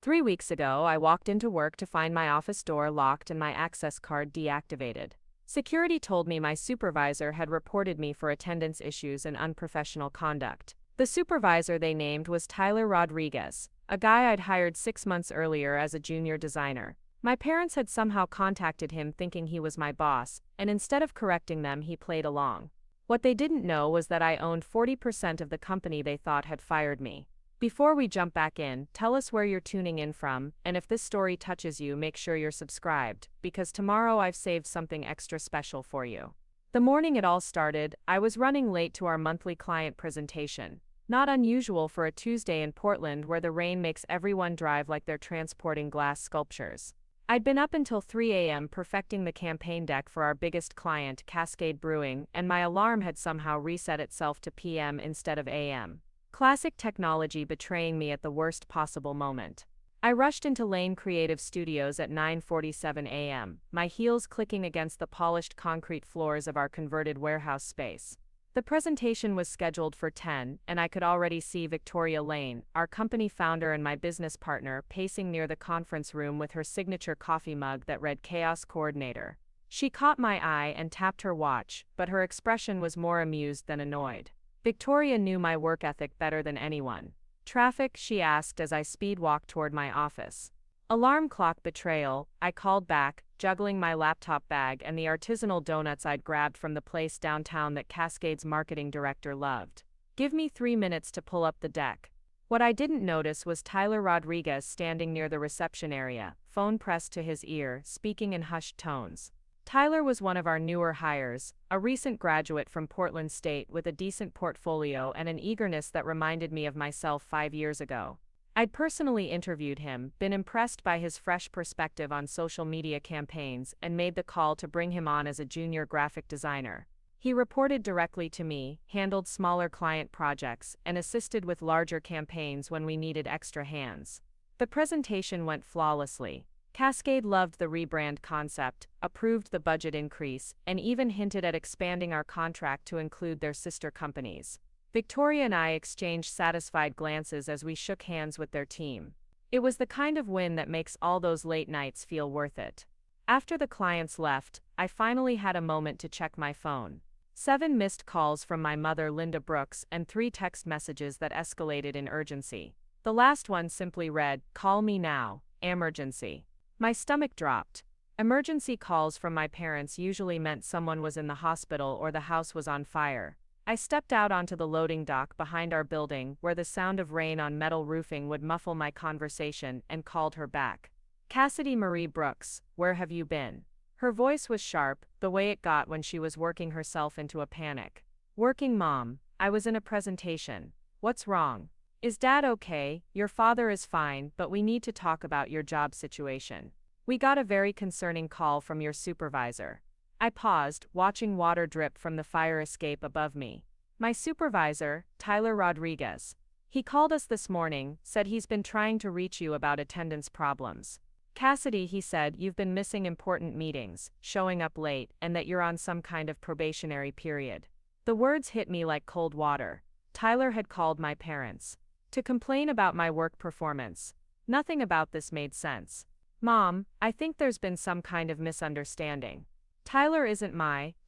3 weeks ago, I walked into work to find my office door locked and my access card deactivated. Security told me my supervisor had reported me for attendance issues and unprofessional conduct. The supervisor they named was Tyler Rodriguez, a guy I'd hired 6 months earlier as a junior designer. My parents had somehow contacted him thinking he was my boss, and instead of correcting them, he played along. What they didn't know was that I owned 40% of the company they thought had fired me. Before we jump back in, tell us where you're tuning in from, and if this story touches you, make sure you're subscribed, because tomorrow I've saved something extra special for you. The morning it all started, I was running late to our monthly client presentation. Not unusual for a Tuesday in Portland where the rain makes everyone drive like they're transporting glass sculptures. I'd been up until 3 a.m. perfecting the campaign deck for our biggest client, Cascade Brewing, and my alarm had somehow reset itself to PM instead of AM. Classic technology betraying me at the worst possible moment. I rushed into Lane Creative Studios at 9:47 a.m., my heels clicking against the polished concrete floors of our converted warehouse space. The presentation was scheduled for 10, and I could already see Victoria Lane, our company founder and my business partner, pacing near the conference room with her signature coffee mug that read Chaos Coordinator. She caught my eye and tapped her watch, but her expression was more amused than annoyed. Victoria knew my work ethic better than anyone. Traffic, she asked as I speed walked toward my office. Alarm clock betrayal, I called back, juggling my laptop bag and the artisanal donuts I'd grabbed from the place downtown that Cascade's marketing director loved. Give me 3 minutes to pull up the deck. What I didn't notice was Tyler Rodriguez standing near the reception area, phone pressed to his ear, speaking in hushed tones. Tyler was one of our newer hires, a recent graduate from Portland State with a decent portfolio and an eagerness that reminded me of myself 5 years ago. I'd personally interviewed him, been impressed by his fresh perspective on social media campaigns, and made the call to bring him on as a junior graphic designer. He reported directly to me, handled smaller client projects, and assisted with larger campaigns when we needed extra hands. The presentation went flawlessly. Cascade loved the rebrand concept, approved the budget increase, and even hinted at expanding our contract to include their sister companies. Victoria and I exchanged satisfied glances as we shook hands with their team. It was the kind of win that makes all those late nights feel worth it. After the clients left, I finally had a moment to check my phone. 7 missed calls from my mother, Linda Brooks, and 3 text messages that escalated in urgency. The last one simply read, "Call me now, emergency." My stomach dropped. Emergency calls from my parents usually meant someone was in the hospital or the house was on fire. I stepped out onto the loading dock behind our building, where the sound of rain on metal roofing would muffle my conversation, and called her back. "Cassidy Marie Brooks, where have you been?" Her voice was sharp, the way it got when she was working herself into a panic. "Working, Mom. I was in a presentation. What's wrong?" "Is Dad okay? Your father is fine, but we need to talk about your job situation. We got a very concerning call from your supervisor." I paused, watching water drip from the fire escape above me. "My supervisor, Tyler Rodriguez. He called us this morning, said he's been trying to reach you about attendance problems. Cassidy, he said, you've been missing important meetings, showing up late, and that you're on some kind of probationary period." The words hit me like cold water. Tyler had called my parents to complain about my work performance. Nothing about this made sense. "Mom, I think there's been some kind of misunderstanding. Tyler isn't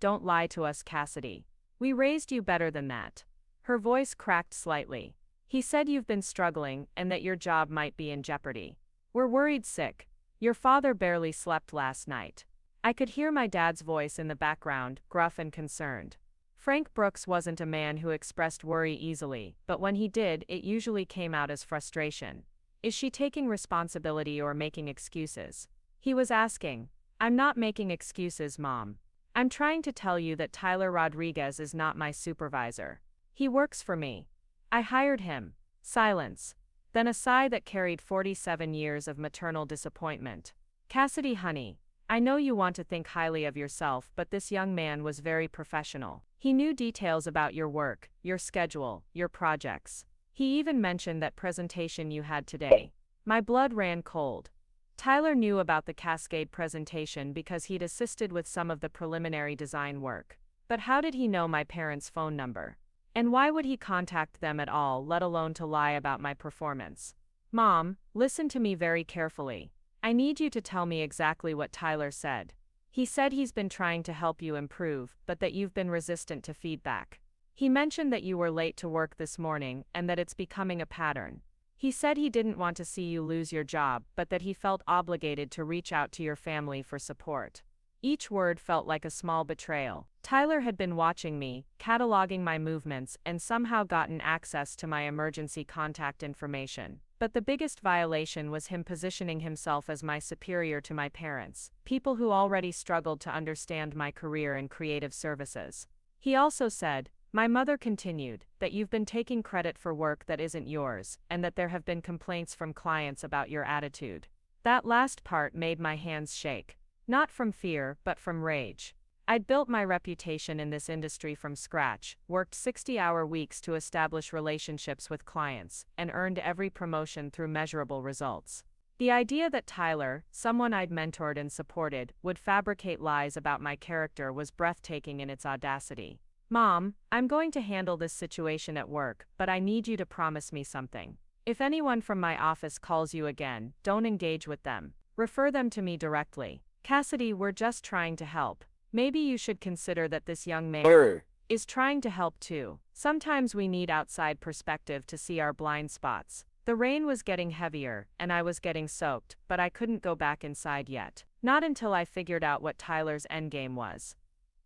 don't lie to us, Cassidy. We raised you better than that." Her voice cracked slightly. "He said you've been struggling and that your job might be in jeopardy. We're worried sick. Your father barely slept last night." I could hear my dad's voice in the background, gruff and concerned. Frank Brooks wasn't a man who expressed worry easily, but when he did, it usually came out as frustration. "Is she taking responsibility or making excuses?" he was asking. "I'm not making excuses, Mom. I'm trying to tell you that Tyler Rodriguez is not my supervisor. He works for me. I hired him." Silence. Then a sigh that carried 47 years of maternal disappointment. "Cassidy, honey, I know you want to think highly of yourself, but this young man was very professional. He knew details about your work, your schedule, your projects. He even mentioned that presentation you had today." My blood ran cold. Tyler knew about the Cascade presentation because he'd assisted with some of the preliminary design work. But how did he know my parents' phone number? And why would he contact them at all, let alone to lie about my performance? "Mom, Listen to me very carefully. I need you to tell me exactly what Tyler said. He said he's been trying to help you improve, but that you've been resistant to feedback. He mentioned that you were late to work this morning and that it's becoming a pattern. He said he didn't want to see you lose your job, but that he felt obligated to reach out to your family for support. Each word felt like a small betrayal. Tyler had been watching me, cataloging my movements, and somehow gotten access to my emergency contact information. But the biggest violation was him positioning himself as my superior to my parents, people who already struggled to understand my career in creative services. He also said, my mother continued, that you've been taking credit for work that isn't yours, and that there have been complaints from clients about your attitude. That last part made my hands shake. Not from fear, but from rage. I'd built my reputation in this industry from scratch, worked 60-hour weeks to establish relationships with clients, and earned every promotion through measurable results. The idea that Tyler, someone I'd mentored and supported, would fabricate lies about my character was breathtaking in its audacity. Mom, I'm going to handle this situation at work, but I need you to promise me something. If anyone from my office calls you again, don't engage with them. Refer them to me directly. Cassidy, we're just trying to help. Maybe you should consider that this young man is trying to help too. Sometimes we need outside perspective to see our blind spots. The rain was getting heavier, and I was getting soaked, but I couldn't go back inside yet. Not until I figured out what Tyler's endgame was.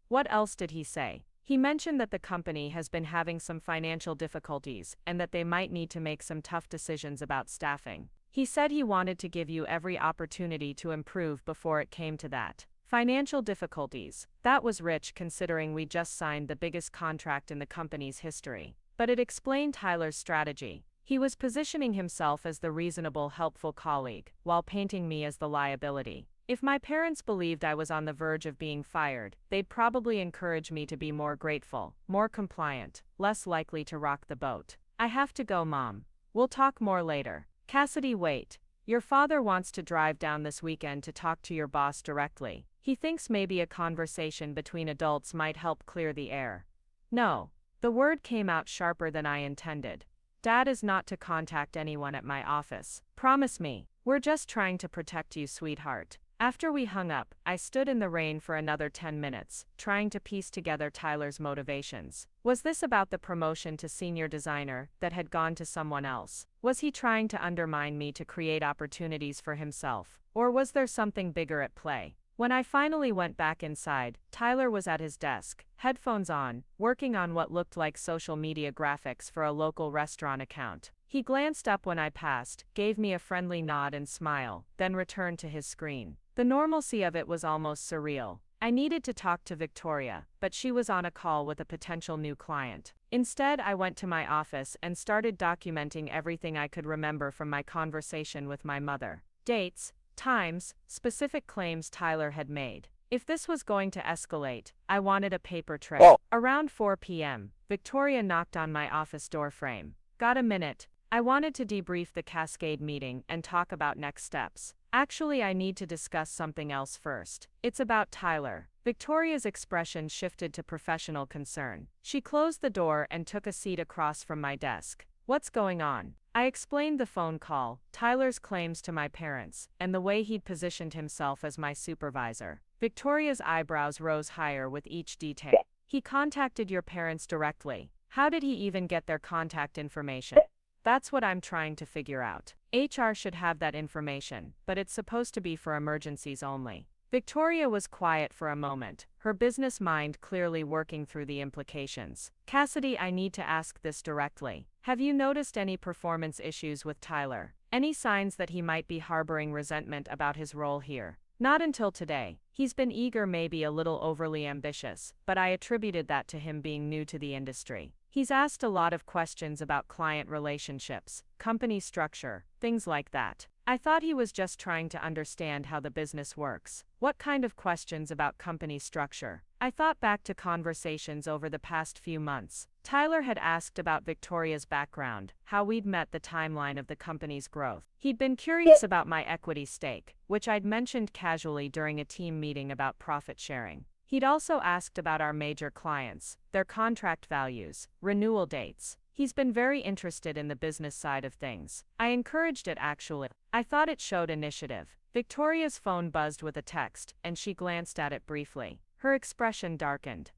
What else did he say? He mentioned that the company has been having some financial difficulties, and that they might need to make some tough decisions about staffing. He said he wanted to give you every opportunity to improve before it came to that. Financial difficulties. That was rich considering we just signed the biggest contract in the company's history. But it explained Tyler's strategy. He was positioning himself as the reasonable, helpful colleague, while painting me as the liability. If my parents believed I was on the verge of being fired, they'd probably encourage me to be more grateful, more compliant, less likely to rock the boat. I have to go, Mom. We'll talk more later. Cassidy, wait. Your father wants to drive down this weekend to talk to your boss directly. He thinks maybe a conversation between adults might help clear the air. No. The word came out sharper than I intended. Dad is not to contact anyone at my office. Promise me. We're just trying to protect you, sweetheart. After we hung up, I stood in the rain for another 10 minutes, trying to piece together Tyler's motivations. Was this about the promotion to senior designer that had gone to someone else? Was he trying to undermine me to create opportunities for himself? Or was there something bigger at play? When I finally went back inside, Tyler was at his desk, headphones on, working on what looked like social media graphics for a local restaurant account. He glanced up when I passed, gave me a friendly nod and smile, then returned to his screen. The normalcy of it was almost surreal. I needed to talk to Victoria, but she was on a call with a potential new client. Instead, I went to my office and started documenting everything I could remember from my conversation with my mother. Dates, times, specific claims Tyler had made. If this was going to escalate, I wanted a paper trail. Around 4 p.m., Victoria knocked on my office door frame. Got a minute? I wanted to debrief the Cascade meeting and talk about next steps. Actually, I need to discuss something else first. It's about Tyler. Victoria's expression shifted to professional concern. She closed the door and took a seat across from my desk. What's going on? I explained the phone call, Tyler's claims to my parents, and the way he'd positioned himself as my supervisor. Victoria's eyebrows rose higher with each detail. He contacted your parents directly. How did he even get their contact information? That's what I'm trying to figure out. HR should have that information, but it's supposed to be for emergencies only. Victoria was quiet for a moment, her business mind clearly working through the implications. Cassidy, I need to ask this directly. Have you noticed any performance issues with Tyler? Any signs that he might be harboring resentment about his role here? Not until today. He's been eager, maybe a little overly ambitious, but I attributed that to him being new to the industry. He's asked a lot of questions about client relationships, company structure, things like that. I thought he was just trying to understand how the business works. What kind of questions about company structure? I thought back to conversations over the past few months. Tyler had asked about Victoria's background, how we'd met, the timeline of the company's growth. He'd been curious about my equity stake, which I'd mentioned casually during a team meeting about profit sharing. He'd also asked about our major clients, their contract values, renewal dates. He's been very interested in the business side of things. I encouraged it actually. I thought it showed initiative. Victoria's phone buzzed with a text, and she glanced at it briefly. Her expression darkened.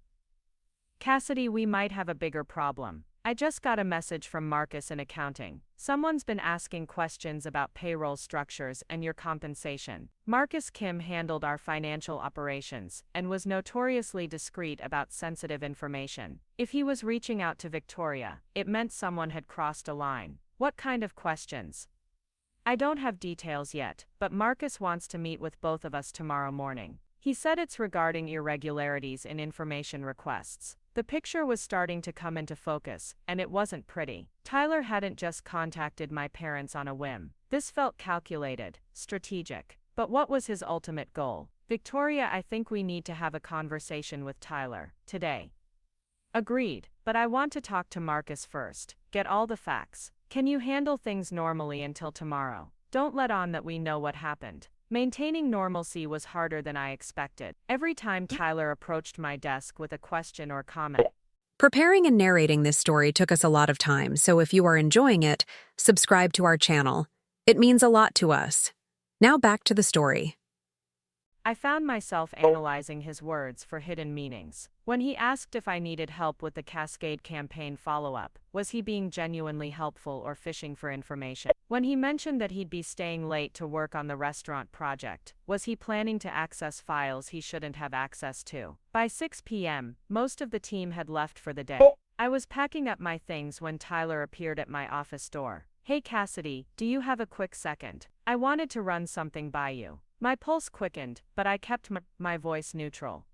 Cassidy, we might have a bigger problem. I just got a message from Marcus in accounting. Someone's been asking questions about payroll structures and your compensation. Marcus Kim handled our financial operations and was notoriously discreet about sensitive information. If he was reaching out to Victoria, it meant someone had crossed a line. What kind of questions? I don't have details yet, but Marcus wants to meet with both of us tomorrow morning. He said it's regarding irregularities in information requests. The picture was starting to come into focus, and it wasn't pretty. Tyler hadn't just contacted my parents on a whim. This felt calculated, strategic. But what was his ultimate goal? Victoria, I think we need to have a conversation with Tyler today. Agreed, but I want to talk to Marcus first. Get all the facts. Can you handle things normally until tomorrow? Don't let on that we know what happened. Maintaining normalcy was harder than I expected. Every time Tyler approached my desk with a question or comment. Preparing and narrating this story took us a lot of time, so if you are enjoying it, subscribe to our channel. It means a lot to us. Now back to the story. I found myself analyzing his words for hidden meanings. When he asked if I needed help with the Cascade campaign follow-up, was he being genuinely helpful or fishing for information? When he mentioned that he'd be staying late to work on the restaurant project, was he planning to access files he shouldn't have access to? By 6 p.m., most of the team had left for the day. I was packing up my things when Tyler appeared at my office door. Hey Cassidy, do you have a quick second? I wanted to run something by you. My pulse quickened, but I kept my voice neutral.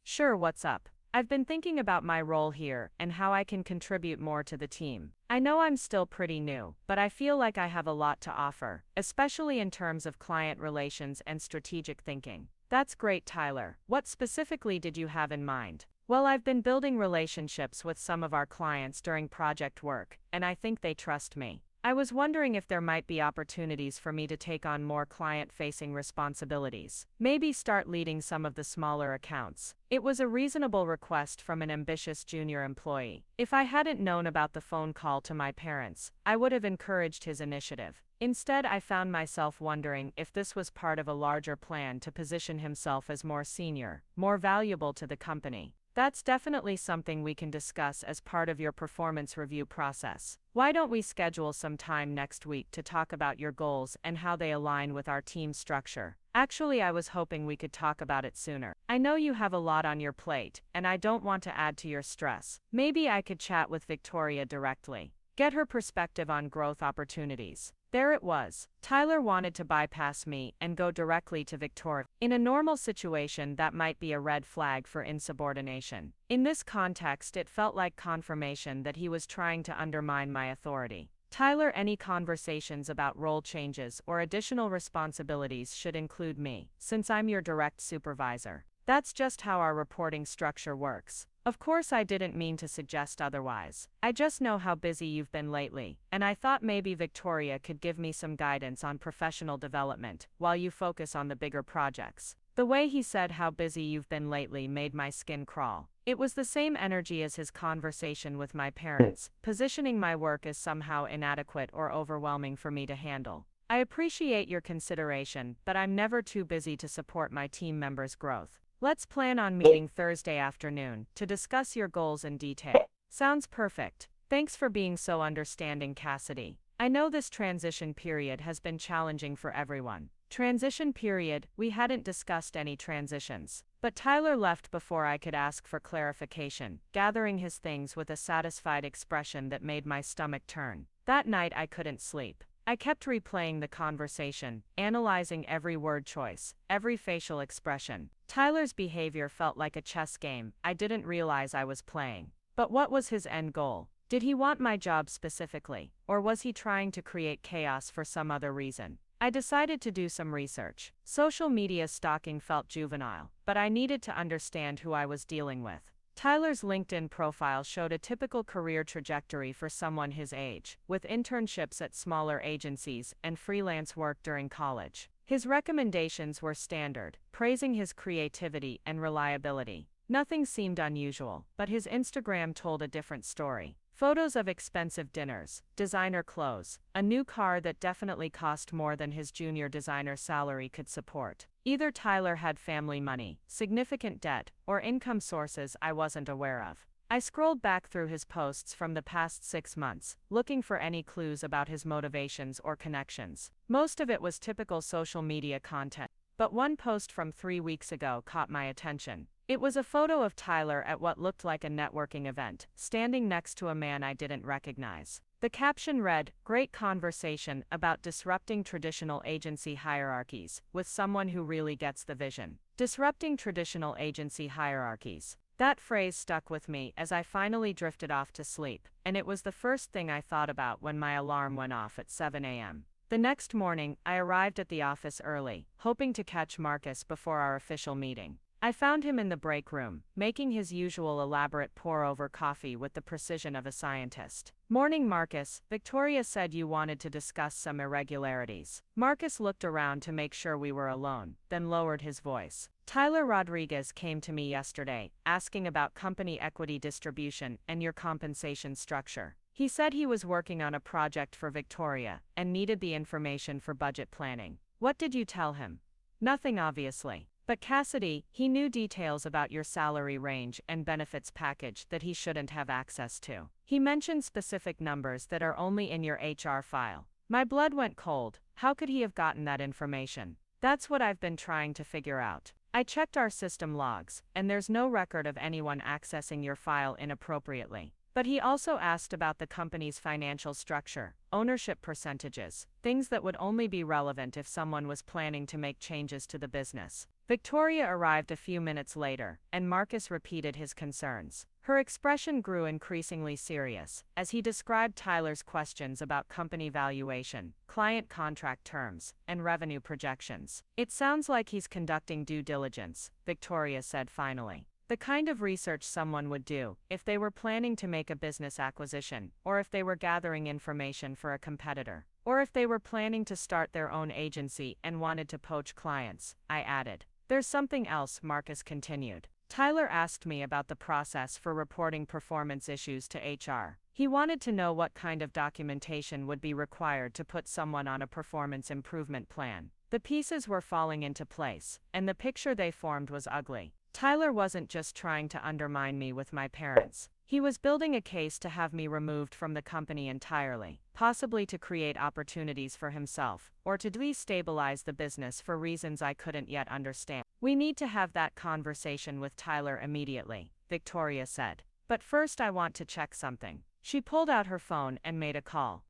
Sure, what's up? I've been thinking about my role here and how I can contribute more to the team. I know I'm still pretty new, but I feel like I have a lot to offer, especially in terms of client relations and strategic thinking. That's great, Tyler. What specifically did you have in mind? Well, I've been building relationships with some of our clients during project work, and I think they trust me. I was wondering if there might be opportunities for me to take on more client-facing responsibilities. Maybe start leading some of the smaller accounts. It was a reasonable request from an ambitious junior employee. If I hadn't known about the phone call to my parents, I would have encouraged his initiative. Instead, I found myself wondering if this was part of a larger plan to position himself as more senior, more valuable to the company. That's definitely something we can discuss as part of your performance review process. Why don't we schedule some time next week to talk about your goals and how they align with our team structure? Actually, I was hoping we could talk about it sooner. I know you have a lot on your plate, and I don't want to add to your stress. Maybe I could chat with Victoria directly. Get her perspective on growth opportunities. There it was. Tyler wanted to bypass me and go directly to Victoria. In a normal situation, that might be a red flag for insubordination. In this context, it felt like confirmation that he was trying to undermine my authority. Tyler, any conversations about role changes or additional responsibilities should include me, since I'm your direct supervisor. That's just how our reporting structure works. Of course, I didn't mean to suggest otherwise. I just know how busy you've been lately, and I thought maybe Victoria could give me some guidance on professional development while you focus on the bigger projects. The way he said how busy you've been lately made my skin crawl. It was the same energy as his conversation with my parents, positioning my work as somehow inadequate or overwhelming for me to handle. I appreciate your consideration, but I'm never too busy to support my team members' growth. Let's plan on meeting Thursday afternoon to discuss your goals in detail. Sounds perfect. Thanks for being so understanding, Cassidy. I know this transition period has been challenging for everyone. Transition period, we hadn't discussed any transitions. But Tyler left before I could ask for clarification, gathering his things with a satisfied expression that made my stomach turn. That night I couldn't sleep. I kept replaying the conversation, analyzing every word choice, every facial expression. Tyler's behavior felt like a chess game I didn't realize I was playing. But what was his end goal? Did he want my job specifically, or was he trying to create chaos for some other reason? I decided to do some research. Social media stalking felt juvenile, but I needed to understand who I was dealing with. Tyler's LinkedIn profile showed a typical career trajectory for someone his age, with internships at smaller agencies and freelance work during college. His recommendations were standard, praising his creativity and reliability. Nothing seemed unusual, but his Instagram told a different story. Photos of expensive dinners, designer clothes, a new car that definitely cost more than his junior designer salary could support. Either Tyler had family money, significant debt, or income sources I wasn't aware of. I scrolled back through his posts from the past 6 months, looking for any clues about his motivations or connections. Most of it was typical social media content, but one post from 3 weeks ago caught my attention. It was a photo of Tyler at what looked like a networking event, standing next to a man I didn't recognize. The caption read, "Great conversation about disrupting traditional agency hierarchies, with someone who really gets the vision." Disrupting traditional agency hierarchies. That phrase stuck with me as I finally drifted off to sleep, and it was the first thing I thought about when my alarm went off at 7 a.m. The next morning, I arrived at the office early, hoping to catch Marcus before our official meeting. I found him in the break room, making his usual elaborate pour-over coffee with the precision of a scientist. "Morning, Marcus. Victoria said you wanted to discuss some irregularities." Marcus looked around to make sure we were alone, then lowered his voice. "Tyler Rodriguez came to me yesterday, asking about company equity distribution and your compensation structure. He said he was working on a project for Victoria and needed the information for budget planning. What did you tell him?" "Nothing, obviously. But Cassidy, he knew details about your salary range and benefits package that he shouldn't have access to. He mentioned specific numbers that are only in your HR file." My blood went cold. How could he have gotten that information? That's what I've been trying to figure out. I checked our system logs, and there's no record of anyone accessing your file inappropriately. But he also asked about the company's financial structure, ownership percentages, things that would only be relevant if someone was planning to make changes to the business. Victoria arrived a few minutes later, and Marcus repeated his concerns. Her expression grew increasingly serious as he described Tyler's questions about company valuation, client contract terms, and revenue projections. "It sounds like he's conducting due diligence," Victoria said finally. "The kind of research someone would do if they were planning to make a business acquisition, or if they were gathering information for a competitor, or if they were planning to start their own agency and wanted to poach clients," I added. "There's something else," Marcus continued. "Tyler asked me about the process for reporting performance issues to HR. He wanted to know what kind of documentation would be required to put someone on a performance improvement plan." The pieces were falling into place, and the picture they formed was ugly. Tyler wasn't just trying to undermine me with my parents. He was building a case to have me removed from the company entirely, possibly to create opportunities for himself, or to destabilize the business for reasons I couldn't yet understand. "We need to have that conversation with Tyler immediately," Victoria said. "But first I want to check something." She pulled out her phone and made a call.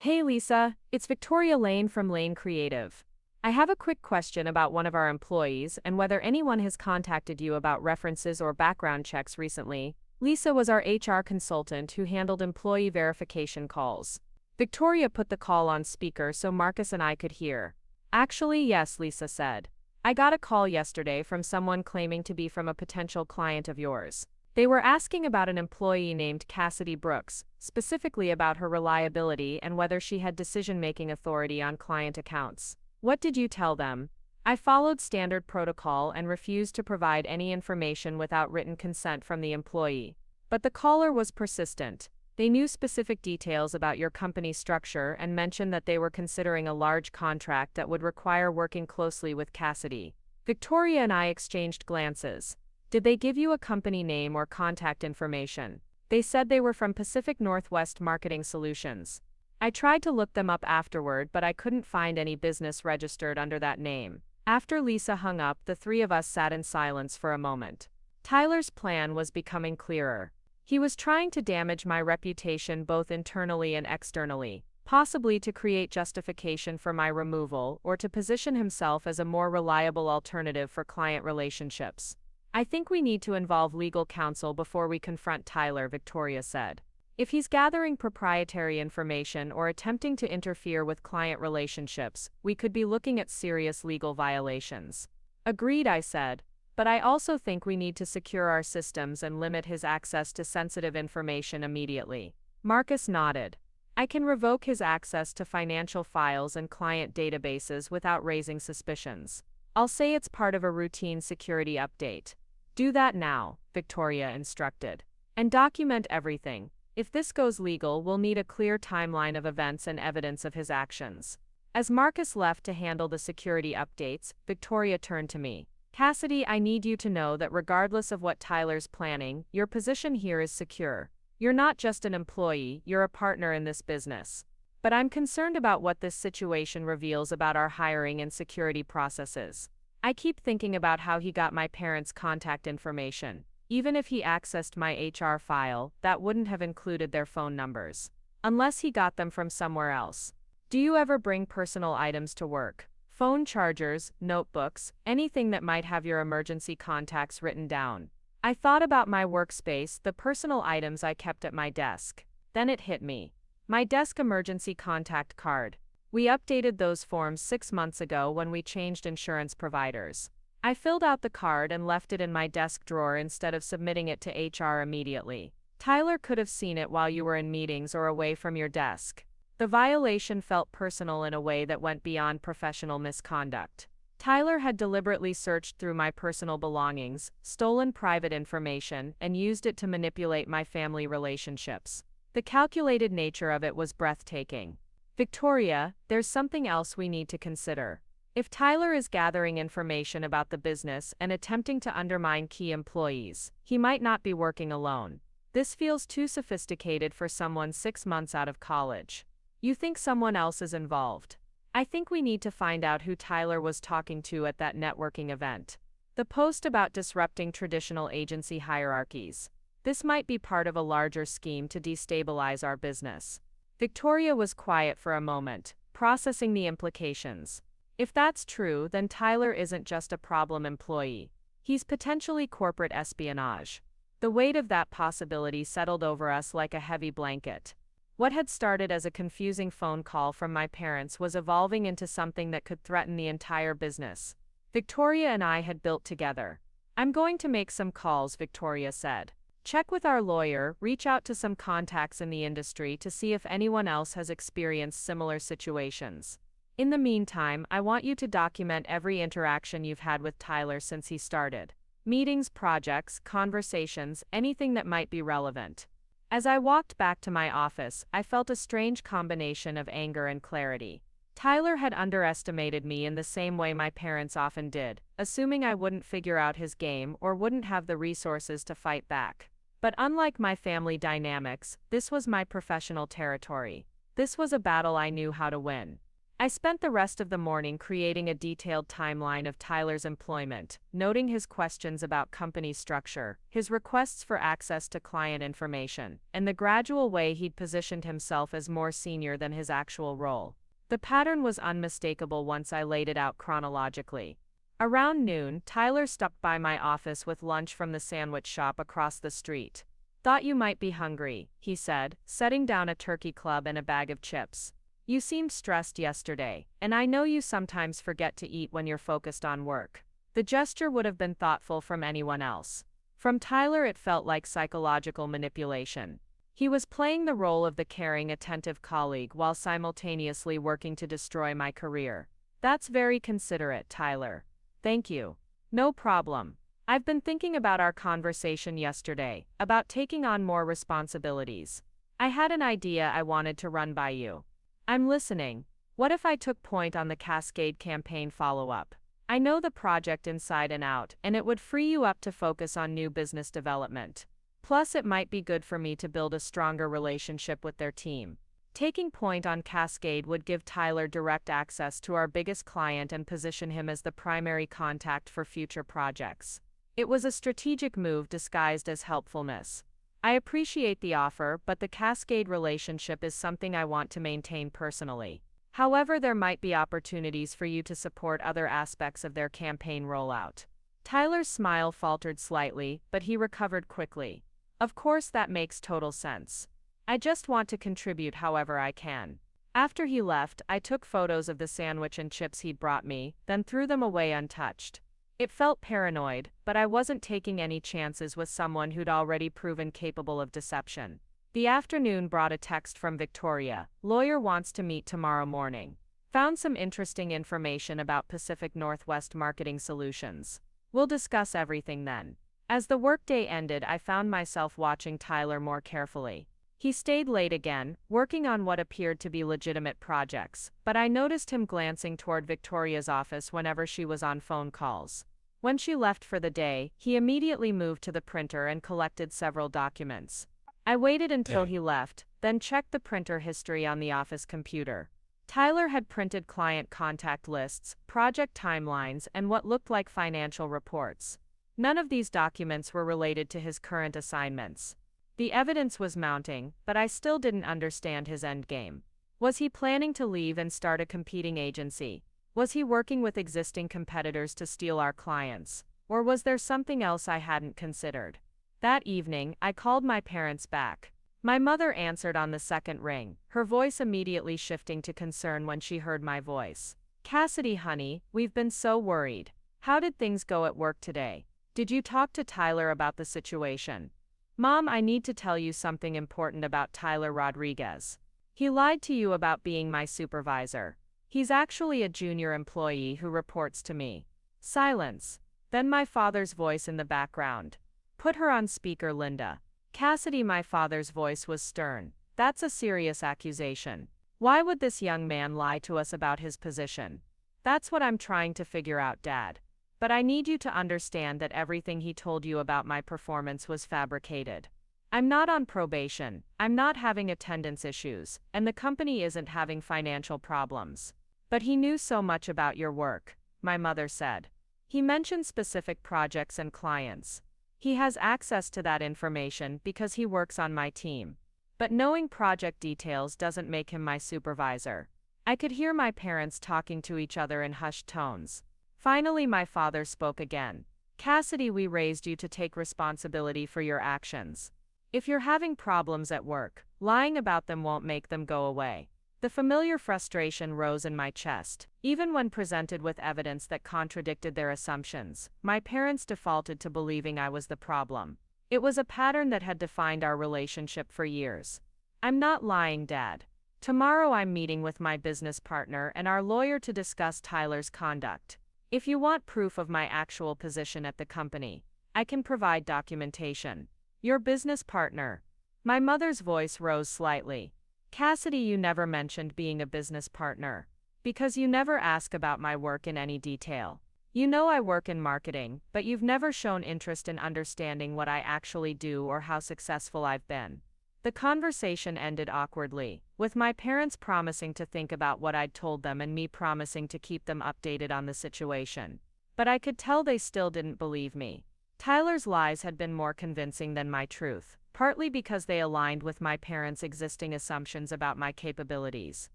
"Hey Lisa, it's Victoria Lane from Lane Creative. I have a quick question about one of our employees and whether anyone has contacted you about references or background checks recently." Lisa was our HR consultant who handled employee verification calls. Victoria put the call on speaker so Marcus and I could hear. "Actually, yes," Lisa said. "I got a call yesterday from someone claiming to be from a potential client of yours. They were asking about an employee named Cassidy Brooks, specifically about her reliability and whether she had decision-making authority on client accounts." "What did you tell them?" "I followed standard protocol and refused to provide any information without written consent from the employee." But the caller was persistent. "They knew specific details about your company structure and mentioned that they were considering a large contract that would require working closely with Cassidy." Victoria and I exchanged glances. "Did they give you a company name or contact information?" "They said they were from Pacific Northwest Marketing Solutions." I tried to look them up afterward, but I couldn't find any business registered under that name. After Lisa hung up, the three of us sat in silence for a moment. Tyler's plan was becoming clearer. He was trying to damage my reputation both internally and externally, possibly to create justification for my removal or to position himself as a more reliable alternative for client relationships. "I think we need to involve legal counsel before we confront Tyler," Victoria said. "If he's gathering proprietary information or attempting to interfere with client relationships, we could be looking at serious legal violations." "Agreed," I said. "But I also think we need to secure our systems and limit his access to sensitive information immediately." Marcus nodded. "I can revoke his access to financial files and client databases without raising suspicions. I'll say it's part of a routine security update." "Do that now," Victoria instructed. "And document everything. If this goes legal, we'll need a clear timeline of events and evidence of his actions. As Marcus left to handle the security updates, Victoria turned to me. Cassidy, I need you to know that regardless of what Tyler's planning, your position here is secure. You're not just an employee, you're a partner in this business. But I'm concerned about what this situation reveals about our hiring and security processes. I keep thinking about how he got my parents' contact information. Even if he accessed my HR file, that wouldn't have included their phone numbers. Unless he got them from somewhere else. Do you ever bring personal items to work? Phone chargers, notebooks, anything that might have your emergency contacts written down. I thought about my workspace, the personal items I kept at my desk. Then it hit me. My desk emergency contact card. We updated those forms 6 months ago when we changed insurance providers. I filled out the card and left it in my desk drawer instead of submitting it to HR immediately. Tyler could have seen it while you were in meetings or away from your desk. The violation felt personal in a way that went beyond professional misconduct. Tyler had deliberately searched through my personal belongings, stolen private information, and used it to manipulate my family relationships. The calculated nature of it was breathtaking. Victoria, there's something else we need to consider. If Tyler is gathering information about the business and attempting to undermine key employees, he might not be working alone. This feels too sophisticated for someone 6 months out of college. You think someone else is involved? I think we need to find out who Tyler was talking to at that networking event. The post about disrupting traditional agency hierarchies. This might be part of a larger scheme to destabilize our business. Victoria was quiet for a moment, processing the implications. If that's true, then Tyler isn't just a problem employee. He's potentially corporate espionage. The weight of that possibility settled over us like a heavy blanket. What had started as a confusing phone call from my parents was evolving into something that could threaten the entire business. Victoria and I had built together. I'm going to make some calls, Victoria said. Check with our lawyer, reach out to some contacts in the industry to see if anyone else has experienced similar situations. In the meantime, I want you to document every interaction you've had with Tyler since he started. Meetings, projects, conversations, anything that might be relevant. As I walked back to my office, I felt a strange combination of anger and clarity. Tyler had underestimated me in the same way my parents often did, assuming I wouldn't figure out his game or wouldn't have the resources to fight back. But unlike my family dynamics, this was my professional territory. This was a battle I knew how to win. I spent the rest of the morning creating a detailed timeline of Tyler's employment, noting his questions about company structure, his requests for access to client information, and the gradual way he'd positioned himself as more senior than his actual role. The pattern was unmistakable once I laid it out chronologically. Around noon, Tyler stopped by my office with lunch from the sandwich shop across the street. "Thought you might be hungry," he said, setting down a turkey club and a bag of chips. "You seemed stressed yesterday, and I know you sometimes forget to eat when you're focused on work." The gesture would have been thoughtful from anyone else. From Tyler, it felt like psychological manipulation. He was playing the role of the caring, attentive colleague while simultaneously working to destroy my career. "That's very considerate, Tyler. Thank you." "No problem. I've been thinking about our conversation yesterday, about taking on more responsibilities. I had an idea I wanted to run by you." "I'm listening." "What if I took point on the Cascade campaign follow-up? I know the project inside and out, and it would free you up to focus on new business development. Plus, it might be good for me to build a stronger relationship with their team." Taking point on Cascade would give Tyler direct access to our biggest client and position him as the primary contact for future projects. It was a strategic move disguised as helpfulness. I appreciate the offer, but the Cascade relationship is something I want to maintain personally. However, there might be opportunities for you to support other aspects of their campaign rollout. Tyler's smile faltered slightly, but he recovered quickly. "Of course, that makes total sense. I just want to contribute however I can." After he left, I took photos of the sandwich and chips he'd brought me, then threw them away untouched. It felt paranoid, but I wasn't taking any chances with someone who'd already proven capable of deception. The afternoon brought a text from Victoria. "Lawyer wants to meet tomorrow morning. Found some interesting information about Pacific Northwest Marketing Solutions. We'll discuss everything then." As the workday ended, I found myself watching Tyler more carefully. He stayed late again, working on what appeared to be legitimate projects, but I noticed him glancing toward Victoria's office whenever she was on phone calls. When she left for the day, he immediately moved to the printer and collected several documents. I waited until he left, then checked the printer history on the office computer. Tyler had printed client contact lists, project timelines, and what looked like financial reports. None of these documents were related to his current assignments. The evidence was mounting, but I still didn't understand his endgame. Was he planning to leave and start a competing agency? Was he working with existing competitors to steal our clients? Or was there something else I hadn't considered? That evening, I called my parents back. My mother answered on the second ring, her voice immediately shifting to concern when she heard my voice. "Cassidy, honey, we've been so worried. How did things go at work today? Did you talk to Tyler about the situation?" "Mom, I need to tell you something important about Tyler Rodriguez. He lied to you about being my supervisor. He's actually a junior employee who reports to me." Silence. Then my father's voice in the background. "Put her on speaker, Linda." "Cassidy," my father's voice was stern. "That's a serious accusation. Why would this young man lie to us about his position?" "That's what I'm trying to figure out, Dad. But I need you to understand that everything he told you about my performance was fabricated. I'm not on probation, I'm not having attendance issues, and the company isn't having financial problems. But he knew so much about your work," my mother said. "He mentioned specific projects and clients. He has access to that information because he works on my team. But knowing project details doesn't make him my supervisor." I could hear my parents talking to each other in hushed tones. Finally, my father spoke again. "Cassidy, we raised you to take responsibility for your actions. If you're having problems at work, lying about them won't make them go away." The familiar frustration rose in my chest. Even when presented with evidence that contradicted their assumptions, my parents defaulted to believing I was the problem. It was a pattern that had defined our relationship for years. "I'm not lying, Dad. Tomorrow I'm meeting with my business partner and our lawyer to discuss Tyler's conduct. If you want proof of my actual position at the company, I can provide documentation." "Your business partner?" My mother's voice rose slightly. "Cassidy, you never mentioned being a business partner. Because you never ask about my work in any detail. You know I work in marketing, but you've never shown interest in understanding what I actually do or how successful I've been." The conversation ended awkwardly, with my parents promising to think about what I'd told them and me promising to keep them updated on the situation. But I could tell they still didn't believe me. Tyler's lies had been more convincing than my truth, partly because they aligned with my parents' existing assumptions about my capabilities.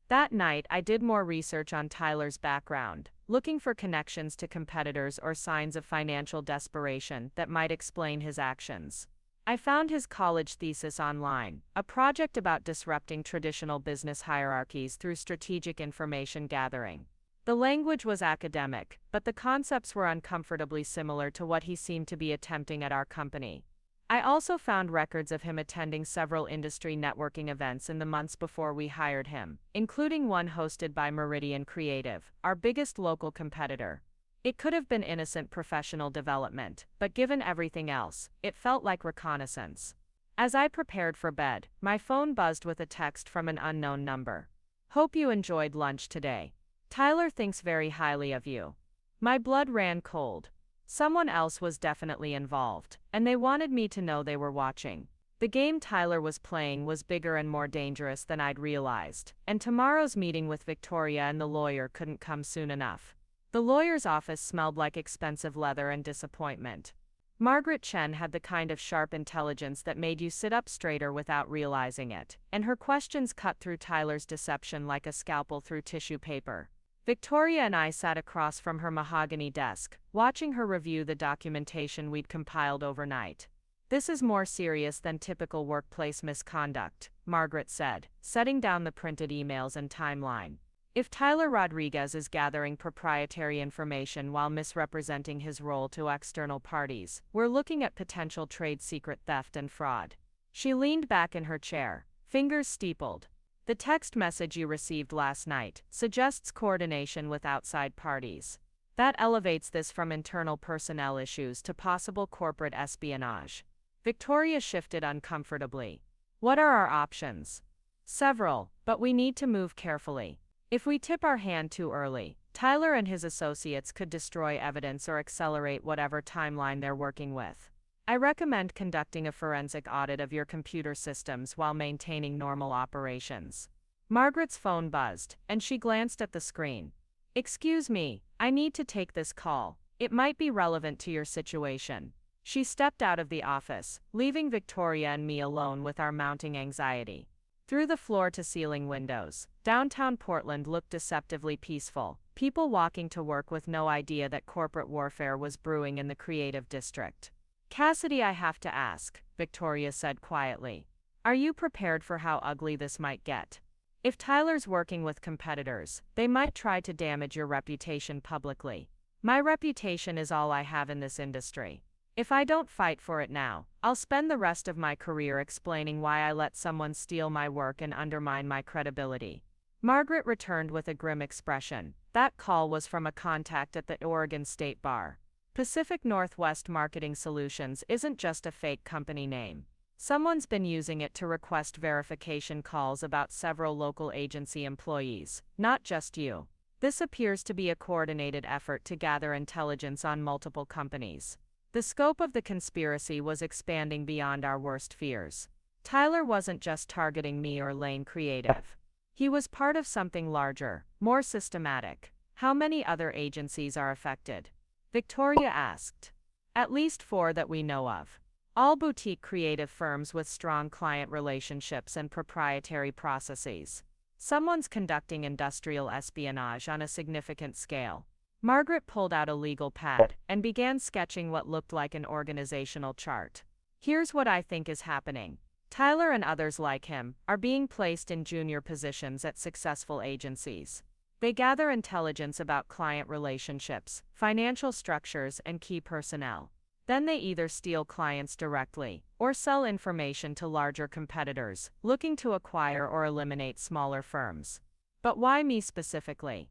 That night, I did more research on Tyler's background, looking for connections to competitors or signs of financial desperation that might explain his actions. I found his college thesis online, a project about disrupting traditional business hierarchies through strategic information gathering. The language was academic, but the concepts were uncomfortably similar to what he seemed to be attempting at our company. I also found records of him attending several industry networking events in the months before we hired him, including one hosted by Meridian Creative, our biggest local competitor. It could have been innocent professional development, but given everything else, it felt like reconnaissance. As I prepared for bed, my phone buzzed with a text from an unknown number. "Hope you enjoyed lunch today. Tyler thinks very highly of you." My blood ran cold. Someone else was definitely involved, and they wanted me to know they were watching. The game Tyler was playing was bigger and more dangerous than I'd realized, and tomorrow's meeting with Victoria and the lawyer couldn't come soon enough. The lawyer's office smelled like expensive leather and disappointment. Margaret Chen had the kind of sharp intelligence that made you sit up straighter without realizing it, and her questions cut through Tyler's deception like a scalpel through tissue paper. Victoria and I sat across from her mahogany desk, watching her review the documentation we'd compiled overnight. "This is more serious than typical workplace misconduct," Margaret said, setting down the printed emails and timeline. "If Tyler Rodriguez is gathering proprietary information while misrepresenting his role to external parties, we're looking at potential trade secret theft and fraud." She leaned back in her chair, fingers steepled. "The text message you received last night suggests coordination with outside parties. That elevates this from internal personnel issues to possible corporate espionage." Victoria shifted uncomfortably. What are our options? Several, but we need to move carefully. If we tip our hand too early, Tyler and his associates could destroy evidence or accelerate whatever timeline they're working with. I recommend conducting a forensic audit of your computer systems while maintaining normal operations. Margaret's phone buzzed, and she glanced at the screen. Excuse me, I need to take this call. It might be relevant to your situation. She stepped out of the office, leaving Victoria and me alone with our mounting anxiety. Through the floor-to-ceiling windows, downtown Portland looked deceptively peaceful, people walking to work with no idea that corporate warfare was brewing in the creative district. Cassidy, I have to ask, Victoria said quietly. Are you prepared for how ugly this might get? If Tyler's working with competitors, they might try to damage your reputation publicly. My reputation is all I have in this industry. If I don't fight for it now, I'll spend the rest of my career explaining why I let someone steal my work and undermine my credibility. Margaret returned with a grim expression. That call was from a contact at the Oregon State Bar. Pacific Northwest Marketing Solutions isn't just a fake company name. Someone's been using it to request verification calls about several local agency employees, not just you. This appears to be a coordinated effort to gather intelligence on multiple companies. The scope of the conspiracy was expanding beyond our worst fears. Tyler wasn't just targeting me or Lane Creative. He was part of something larger, more systematic. How many other agencies are affected? Victoria asked. At least 4 that we know of. All boutique creative firms with strong client relationships and proprietary processes. Someone's conducting industrial espionage on a significant scale. Margaret pulled out a legal pad and began sketching what looked like an organizational chart. Here's what I think is happening. Tyler and others like him are being placed in junior positions at successful agencies. They gather intelligence about client relationships, financial structures, and key personnel. Then they either steal clients directly or sell information to larger competitors, looking to acquire or eliminate smaller firms. But why me specifically?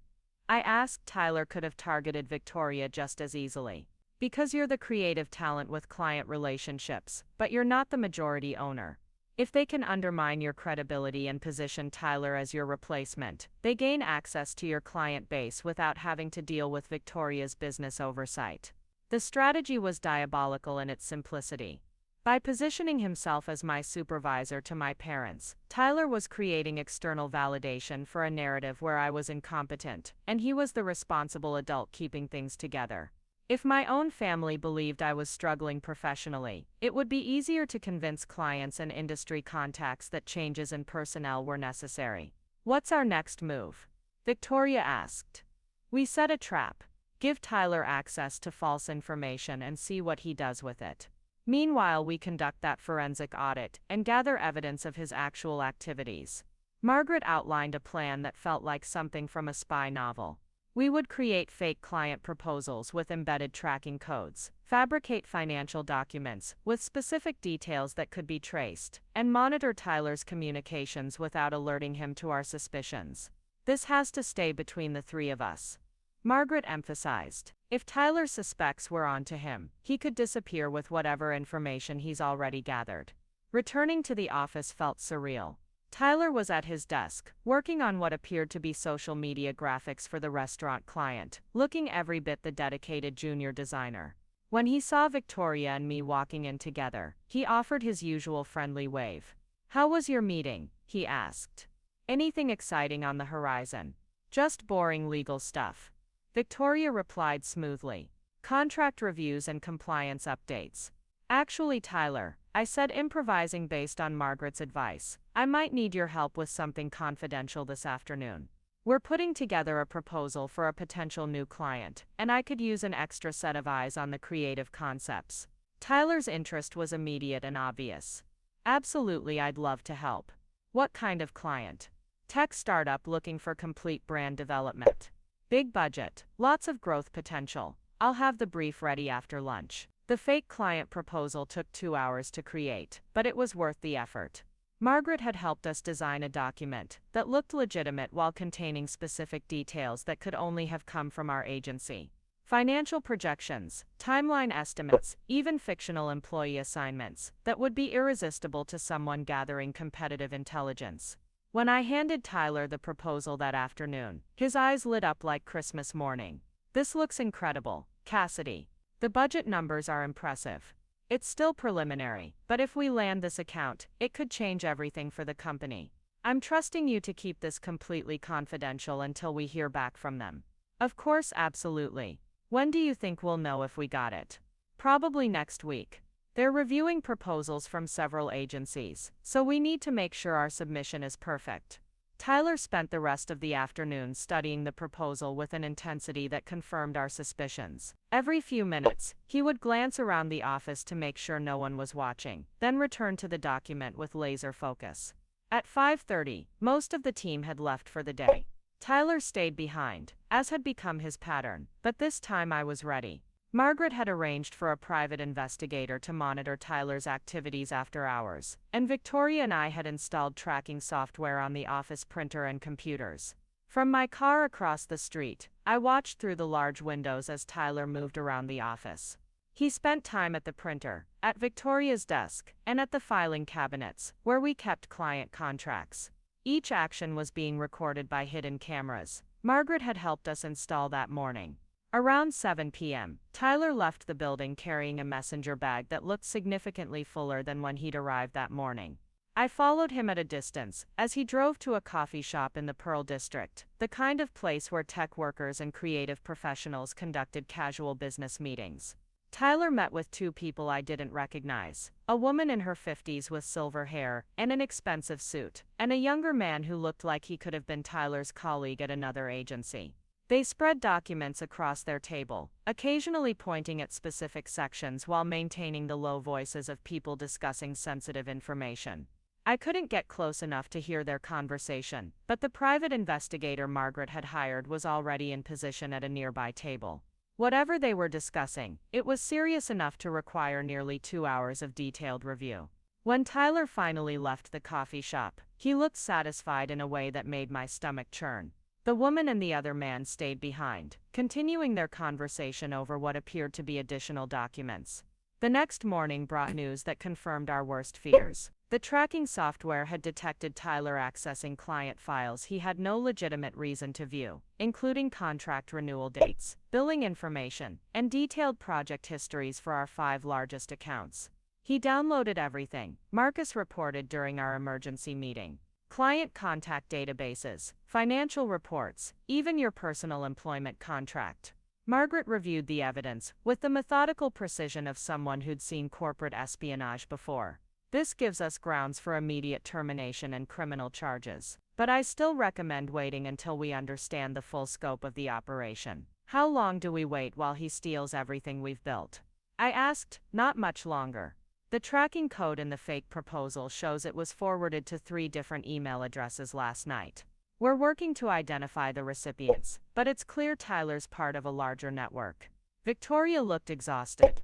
I asked. Tyler could have targeted Victoria just as easily. Because you're the creative talent with client relationships, but you're not the majority owner. If they can undermine your credibility and position Tyler as your replacement, they gain access to your client base without having to deal with Victoria's business oversight. The strategy was diabolical in its simplicity. By positioning himself as my supervisor to my parents, Tyler was creating external validation for a narrative where I was incompetent, and he was the responsible adult keeping things together. If my own family believed I was struggling professionally, it would be easier to convince clients and industry contacts that changes in personnel were necessary. What's our next move? Victoria asked. We set a trap. Give Tyler access to false information and see what he does with it. Meanwhile, we conduct that forensic audit and gather evidence of his actual activities. Margaret outlined a plan that felt like something from a spy novel. We would create fake client proposals with embedded tracking codes, fabricate financial documents with specific details that could be traced, and monitor Tyler's communications without alerting him to our suspicions. This has to stay between the 3 of us. Margaret emphasized. If Tyler's suspects were onto him, he could disappear with whatever information he's already gathered. Returning to the office felt surreal. Tyler was at his desk, working on what appeared to be social media graphics for the restaurant client, looking every bit the dedicated junior designer. When he saw Victoria and me walking in together, he offered his usual friendly wave. How was your meeting? He asked. Anything exciting on the horizon? Just boring legal stuff. Victoria replied smoothly. Contract reviews and compliance updates. Actually, Tyler, I said, improvising based on Margaret's advice, I might need your help with something confidential this afternoon. We're putting together a proposal for a potential new client, and I could use an extra set of eyes on the creative concepts. Tyler's interest was immediate and obvious. Absolutely, I'd love to help. What kind of client? Tech startup looking for complete brand development. Big budget, lots of growth potential. I'll have the brief ready after lunch. The fake client proposal took 2 hours to create, but it was worth the effort. Margaret had helped us design a document that looked legitimate while containing specific details that could only have come from our agency. financial projections, timeline estimates, even fictional employee assignments that would be irresistible to someone gathering competitive intelligence. When I handed Tyler the proposal that afternoon, his eyes lit up like Christmas morning. "This looks incredible, Cassidy. The budget numbers are impressive. It's still preliminary, but if we land this account, it could change everything for the company. I'm trusting you to keep this completely confidential until we hear back from them." "Of course, absolutely. When do you think we'll know if we got it?" "Probably next week. They're reviewing proposals from several agencies, so we need to make sure our submission is perfect." Tyler spent the rest of the afternoon studying the proposal with an intensity that confirmed our suspicions. Every few minutes, he would glance around the office to make sure no one was watching, then return to the document with laser focus. At 5:30, most of the team had left for the day. Tyler stayed behind, as had become his pattern, but this time I was ready. Margaret had arranged for a private investigator to monitor Tyler's activities after hours, and Victoria and I had installed tracking software on the office printer and computers. From my car across the street, I watched through the large windows as Tyler moved around the office. He spent time at the printer, at Victoria's desk, and at the filing cabinets, where we kept client contracts. Each action was being recorded by hidden cameras. Margaret had helped us install that morning. Around 7 p.m., Tyler left the building carrying a messenger bag that looked significantly fuller than when he'd arrived that morning. I followed him at a distance, as he drove to a coffee shop in the Pearl District, the kind of place where tech workers and creative professionals conducted casual business meetings. Tyler met with two people I didn't recognize, a woman in her 50s with silver hair and an expensive suit, and a younger man who looked like he could have been Tyler's colleague at another agency. They spread documents across their table, occasionally pointing at specific sections while maintaining the low voices of people discussing sensitive information. I couldn't get close enough to hear their conversation, but the private investigator Margaret had hired was already in position at a nearby table. Whatever they were discussing, it was serious enough to require nearly 2 hours of detailed review. When Tyler finally left the coffee shop, he looked satisfied in a way that made my stomach churn. The woman and the other man stayed behind, continuing their conversation over what appeared to be additional documents. The next morning brought news that confirmed our worst fears. The tracking software had detected Tyler accessing client files he had no legitimate reason to view, including contract renewal dates, billing information, and detailed project histories for our 5 largest accounts. "He downloaded everything," Marcus reported during our emergency meeting. "Client contact databases, financial reports, even your personal employment contract." Margaret reviewed the evidence with the methodical precision of someone who'd seen corporate espionage before. "This gives us grounds for immediate termination and criminal charges, but I still recommend waiting until we understand the full scope of the operation." "How long do we wait while he steals everything we've built?" I asked. "Not much longer. The tracking code in the fake proposal shows it was forwarded to 3 different email addresses last night. We're working to identify the recipients, but it's clear Tyler's part of a larger network." Victoria looked exhausted.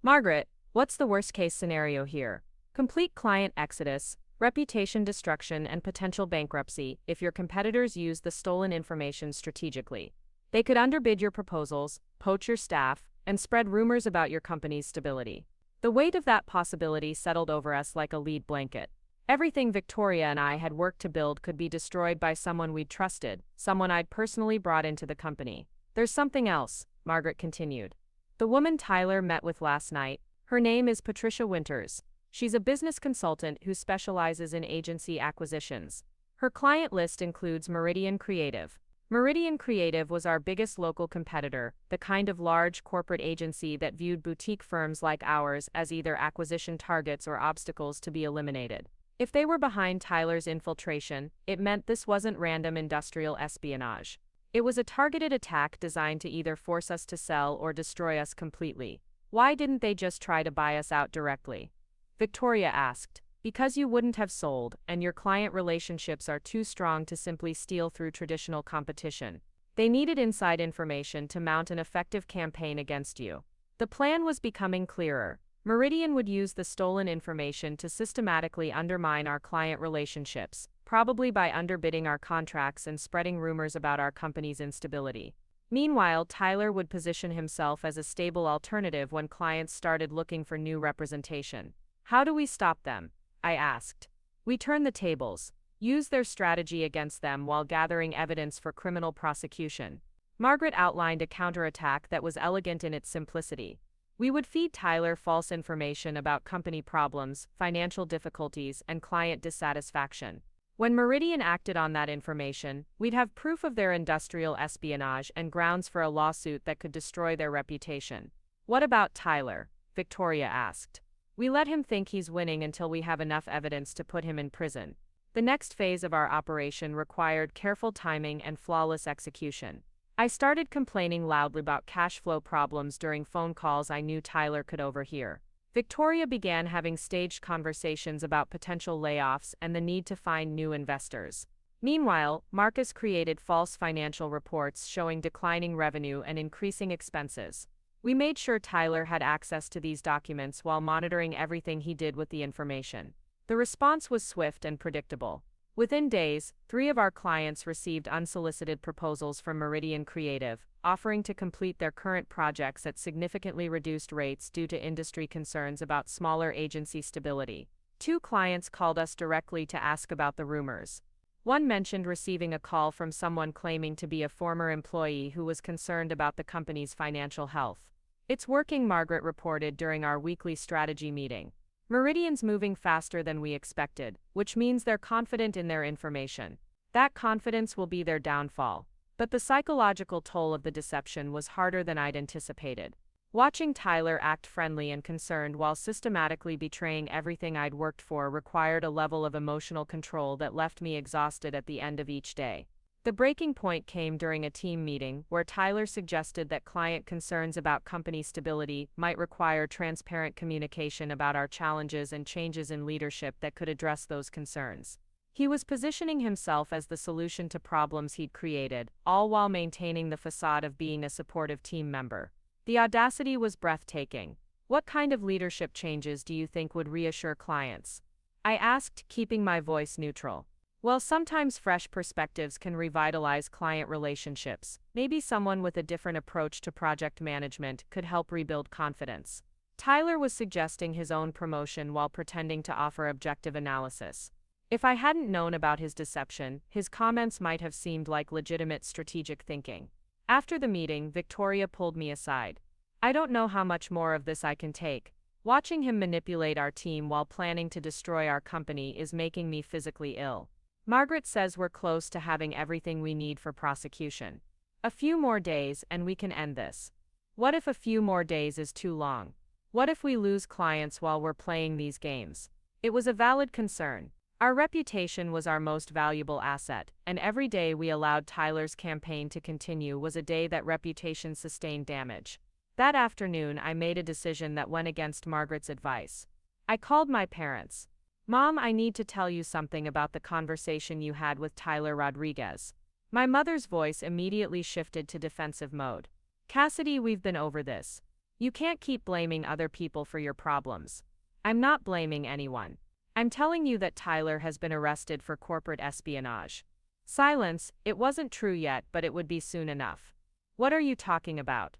"Margaret, what's the worst-case scenario here? Complete client exodus, reputation destruction, and potential bankruptcy if your competitors use the stolen information strategically. They could underbid your proposals, poach your staff, and spread rumors about your company's stability." The weight of that possibility settled over us like a lead blanket. Everything Victoria and I had worked to build could be destroyed by someone we'd trusted, someone I'd personally brought into the company. "There's something else," Margaret continued. "The woman Tyler met with last night, her name is Patricia Winters. She's a business consultant who specializes in agency acquisitions. Her client list includes Meridian Creative. Meridian Creative was our biggest local competitor, the kind of large corporate agency that viewed boutique firms like ours as either acquisition targets or obstacles to be eliminated. If they were behind Tyler's infiltration, it meant this wasn't random industrial espionage. It was a targeted attack designed to either force us to sell or destroy us completely. Why didn't they just try to buy us out directly?" Victoria asked. "Because you wouldn't have sold, and your client relationships are too strong to simply steal through traditional competition. They needed inside information to mount an effective campaign against you." The plan was becoming clearer. Meridian would use the stolen information to systematically undermine our client relationships, probably by underbidding our contracts and spreading rumors about our company's instability. Meanwhile, Tyler would position himself as a stable alternative when clients started looking for new representation. How do we stop them? I asked. We turn the tables, use their strategy against them while gathering evidence for criminal prosecution. Margaret outlined a counterattack that was elegant in its simplicity. We would feed Tyler false information about company problems, financial difficulties, and client dissatisfaction. When Meridian acted on that information, we'd have proof of their industrial espionage and grounds for a lawsuit that could destroy their reputation. What about Tyler? Victoria asked. We let him think he's winning until we have enough evidence to put him in prison. The next phase of our operation required careful timing and flawless execution. I started complaining loudly about cash flow problems during phone calls I knew Tyler could overhear. Victoria began having staged conversations about potential layoffs and the need to find new investors. Meanwhile, Marcus created false financial reports showing declining revenue and increasing expenses. We made sure Tyler had access to these documents while monitoring everything he did with the information. The response was swift and predictable. Within days, 3 of our clients received unsolicited proposals from Meridian Creative, offering to complete their current projects at significantly reduced rates due to industry concerns about smaller agency stability. 2 clients called us directly to ask about the rumors. One mentioned receiving a call from someone claiming to be a former employee who was concerned about the company's financial health. It's working, Margaret reported during our weekly strategy meeting. Meridian's moving faster than we expected, which means they're confident in their information. That confidence will be their downfall. But the psychological toll of the deception was harder than I'd anticipated. Watching Tyler act friendly and concerned while systematically betraying everything I'd worked for required a level of emotional control that left me exhausted at the end of each day. The breaking point came during a team meeting where Tyler suggested that client concerns about company stability might require transparent communication about our challenges and changes in leadership that could address those concerns. He was positioning himself as the solution to problems he'd created, all while maintaining the facade of being a supportive team member. The audacity was breathtaking. What kind of leadership changes do you think would reassure clients? I asked, keeping my voice neutral. Well, sometimes fresh perspectives can revitalize client relationships. Maybe someone with a different approach to project management could help rebuild confidence. Tyler was suggesting his own promotion while pretending to offer objective analysis. If I hadn't known about his deception, his comments might have seemed like legitimate strategic thinking. After the meeting, Victoria pulled me aside. I don't know how much more of this I can take. Watching him manipulate our team while planning to destroy our company is making me physically ill. Margaret says we're close to having everything we need for prosecution. A few more days and we can end this. What if a few more days is too long? What if we lose clients while we're playing these games? It was a valid concern. Our reputation was our most valuable asset, and every day we allowed Tyler's campaign to continue was a day that reputation sustained damage. That afternoon, I made a decision that went against Margaret's advice. I called my parents. Mom, I need to tell you something about the conversation you had with Tyler Rodriguez. My mother's voice immediately shifted to defensive mode. Cassidy, we've been over this. You can't keep blaming other people for your problems. I'm not blaming anyone. I'm telling you that Tyler has been arrested for corporate espionage. Silence. It wasn't true yet, but it would be soon enough. What are you talking about?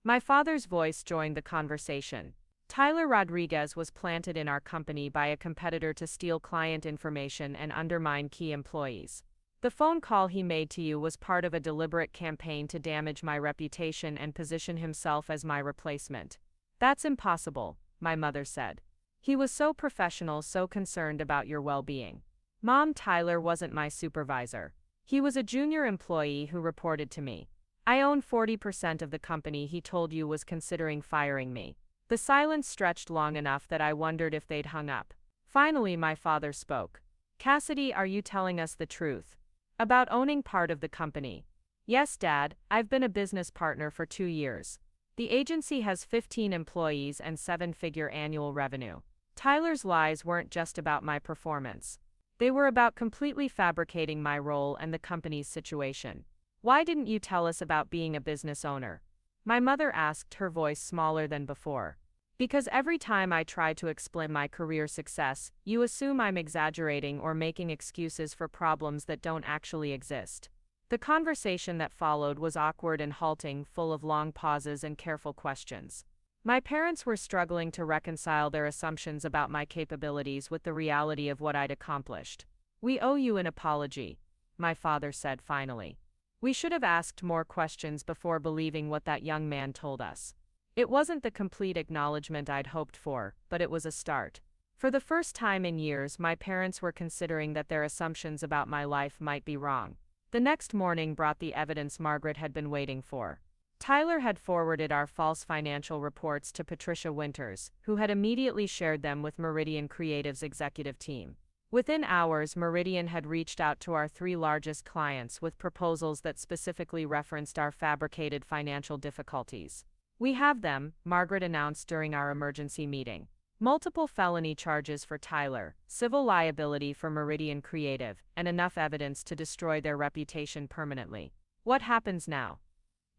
My father's voice joined the conversation. Tyler Rodriguez was planted in our company by a competitor to steal client information and undermine key employees. The phone call he made to you was part of a deliberate campaign to damage my reputation and position himself as my replacement. That's impossible, my mother said. He was so professional, so concerned about your well-being. Mom, Tyler wasn't my supervisor. He was a junior employee who reported to me. I own 40% of the company he told you was considering firing me. The silence stretched long enough that I wondered if they'd hung up. Finally, my father spoke. Cassidy, are you telling us the truth? About owning part of the company? Yes, Dad, I've been a business partner for 2 years. The agency has 15 employees and 7-figure annual revenue. Tyler's lies weren't just about my performance. They were about completely fabricating my role and the company's situation. Why didn't you tell us about being a business owner? My mother asked, her voice smaller than before. Because every time I try to explain my career success, you assume I'm exaggerating or making excuses for problems that don't actually exist. The conversation that followed was awkward and halting, full of long pauses and careful questions. My parents were struggling to reconcile their assumptions about my capabilities with the reality of what I'd accomplished. "We owe you an apology," my father said finally. "We should have asked more questions before believing what that young man told us." It wasn't the complete acknowledgement I'd hoped for, but it was a start. For the first time in years, my parents were considering that their assumptions about my life might be wrong. The next morning brought the evidence Margaret had been waiting for. Tyler had forwarded our false financial reports to Patricia Winters, who had immediately shared them with Meridian Creative's executive team. Within hours, Meridian had reached out to our 3 largest clients with proposals that specifically referenced our fabricated financial difficulties. "We have them," Margaret announced during our emergency meeting. "Multiple felony charges for Tyler, civil liability for Meridian Creative, and enough evidence to destroy their reputation permanently." "What happens now?"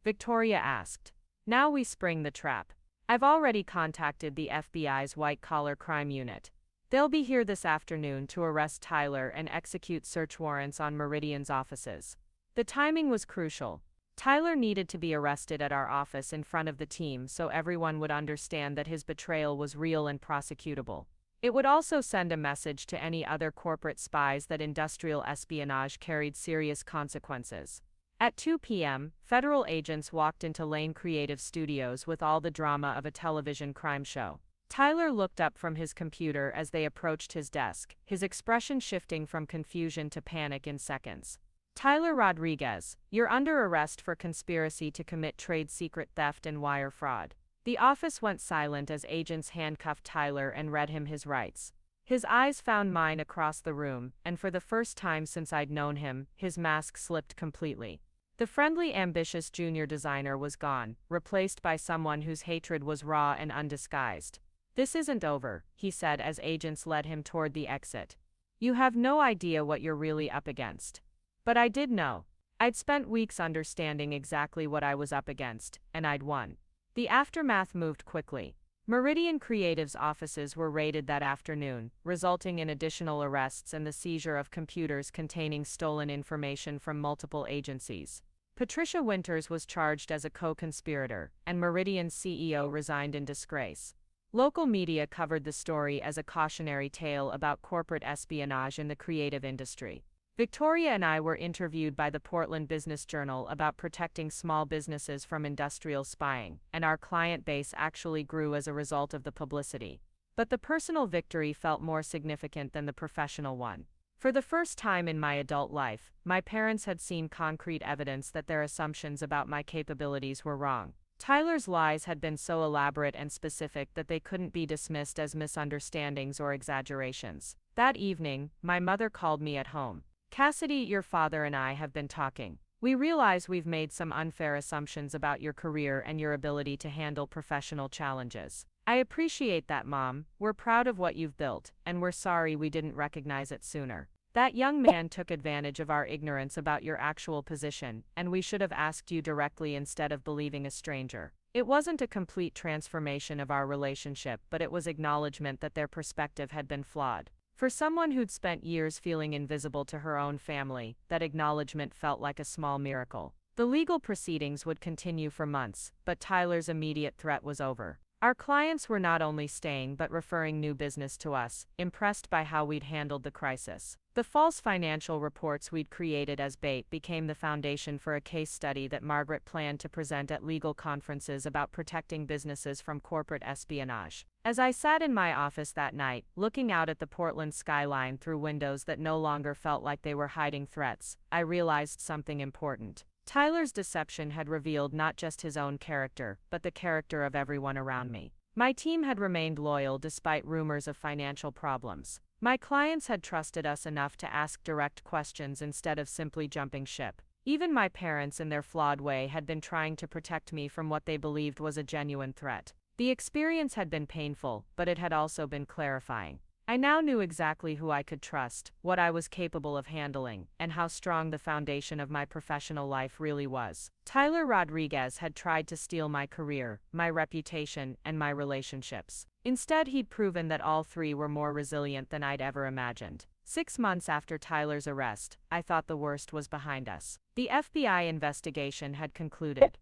Victoria asked. "Now we spring the trap. I've already contacted the FBI's white-collar crime unit. They'll be here this afternoon to arrest Tyler and execute search warrants on Meridian's offices." The timing was crucial. Tyler needed to be arrested at our office in front of the team so everyone would understand that his betrayal was real and prosecutable. It would also send a message to any other corporate spies that industrial espionage carried serious consequences. At 2 p.m., federal agents walked into Lane Creative Studios with all the drama of a television crime show. Tyler looked up from his computer as they approached his desk, his expression shifting from confusion to panic in seconds. "Tyler Rodriguez, you're under arrest for conspiracy to commit trade secret theft and wire fraud." The office went silent as agents handcuffed Tyler and read him his rights. His eyes found mine across the room, and for the first time since I'd known him, his mask slipped completely. The friendly, ambitious junior designer was gone, replaced by someone whose hatred was raw and undisguised. "This isn't over," he said as agents led him toward the exit. "You have no idea what you're really up against." But I did know. I'd spent weeks understanding exactly what I was up against, and I'd won. The aftermath moved quickly. Meridian Creative's offices were raided that afternoon, resulting in additional arrests and the seizure of computers containing stolen information from multiple agencies. Patricia Winters was charged as a co-conspirator, and Meridian's CEO resigned in disgrace. Local media covered the story as a cautionary tale about corporate espionage in the creative industry. Victoria and I were interviewed by the Portland Business Journal about protecting small businesses from industrial spying, and our client base actually grew as a result of the publicity. But the personal victory felt more significant than the professional one. For the first time in my adult life, my parents had seen concrete evidence that their assumptions about my capabilities were wrong. Tyler's lies had been so elaborate and specific that they couldn't be dismissed as misunderstandings or exaggerations. That evening, my mother called me at home. "Cassidy, your father and I have been talking. We realize we've made some unfair assumptions about your career and your ability to handle professional challenges. I appreciate that, Mom. We're proud of what you've built, and we're sorry we didn't recognize it sooner. That young man took advantage of our ignorance about your actual position, and we should have asked you directly instead of believing a stranger." It wasn't a complete transformation of our relationship, but it was acknowledgement that their perspective had been flawed. For someone who'd spent years feeling invisible to her own family, that acknowledgement felt like a small miracle. The legal proceedings would continue for months, but Tyler's immediate threat was over. Our clients were not only staying but referring new business to us, impressed by how we'd handled the crisis. The false financial reports we'd created as bait became the foundation for a case study that Margaret planned to present at legal conferences about protecting businesses from corporate espionage. As I sat in my office that night, looking out at the Portland skyline through windows that no longer felt like they were hiding threats, I realized something important. Tyler's deception had revealed not just his own character, but the character of everyone around me. My team had remained loyal despite rumors of financial problems. My clients had trusted us enough to ask direct questions instead of simply jumping ship. Even my parents, in their flawed way, had been trying to protect me from what they believed was a genuine threat. The experience had been painful, but it had also been clarifying. I now knew exactly who I could trust, what I was capable of handling, and how strong the foundation of my professional life really was. Tyler Rodriguez had tried to steal my career, my reputation, and my relationships. Instead, he'd proven that all 3 were more resilient than I'd ever imagined. 6 months after Tyler's arrest, I thought the worst was behind us. The FBI investigation had concluded.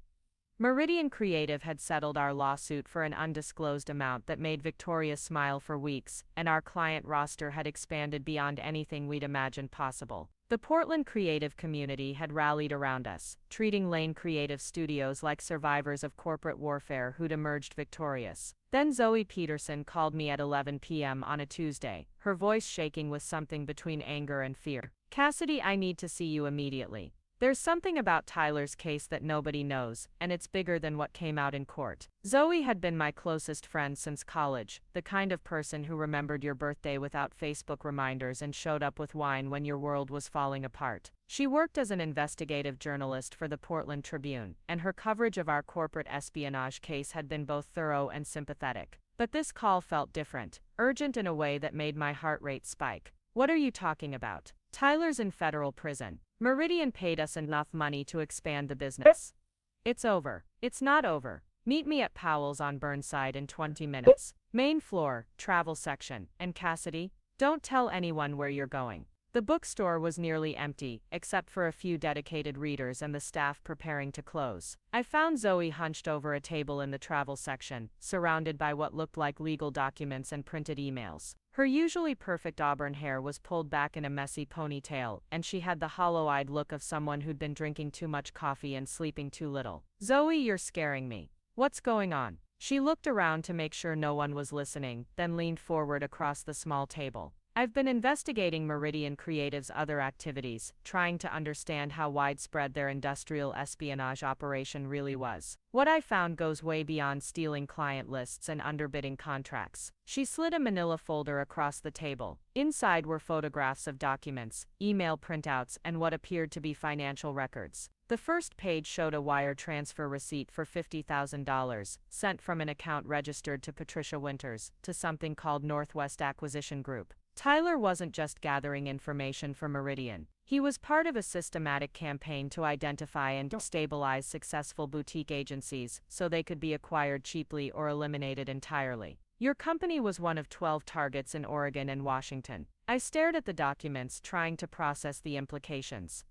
Meridian Creative had settled our lawsuit for an undisclosed amount that made Victoria smile for weeks, and our client roster had expanded beyond anything we'd imagined possible. The Portland creative community had rallied around us, treating Lane Creative Studios like survivors of corporate warfare who'd emerged victorious. Then Zoe Peterson called me at 11 p.m. on a Tuesday, her voice shaking with something between anger and fear. "Cassidy, I need to see you immediately. There's something about Tyler's case that nobody knows, and it's bigger than what came out in court." Zoe had been my closest friend since college, the kind of person who remembered your birthday without Facebook reminders and showed up with wine when your world was falling apart. She worked as an investigative journalist for the Portland Tribune, and her coverage of our corporate espionage case had been both thorough and sympathetic. But this call felt different, urgent in a way that made my heart rate spike. "What are you talking about? Tyler's in federal prison. Meridian paid us enough money to expand the business. It's over." "It's not over. Meet me at Powell's on Burnside in 20 minutes. Main floor, travel section. And Cassidy, don't tell anyone where you're going." The bookstore was nearly empty, except for a few dedicated readers and the staff preparing to close. I found Zoe hunched over a table in the travel section, surrounded by what looked like legal documents and printed emails. Her usually perfect auburn hair was pulled back in a messy ponytail, and she had the hollow-eyed look of someone who'd been drinking too much coffee and sleeping too little. "Zoe, you're scaring me. What's going on?" She looked around to make sure no one was listening, then leaned forward across the small table. "I've been investigating Meridian Creative's other activities, trying to understand how widespread their industrial espionage operation really was. What I found goes way beyond stealing client lists and underbidding contracts." She slid a manila folder across the table. Inside were photographs of documents, email printouts, and what appeared to be financial records. The first page showed a wire transfer receipt for $50,000, sent from an account registered to Patricia Winters, to something called Northwest Acquisition Group. Tyler wasn't just gathering information for Meridian. He was part of a systematic campaign to identify and stabilize successful boutique agencies so they could be acquired cheaply or eliminated entirely. "Your company was one of 12 targets in Oregon and Washington." I stared at the documents, trying to process the implications.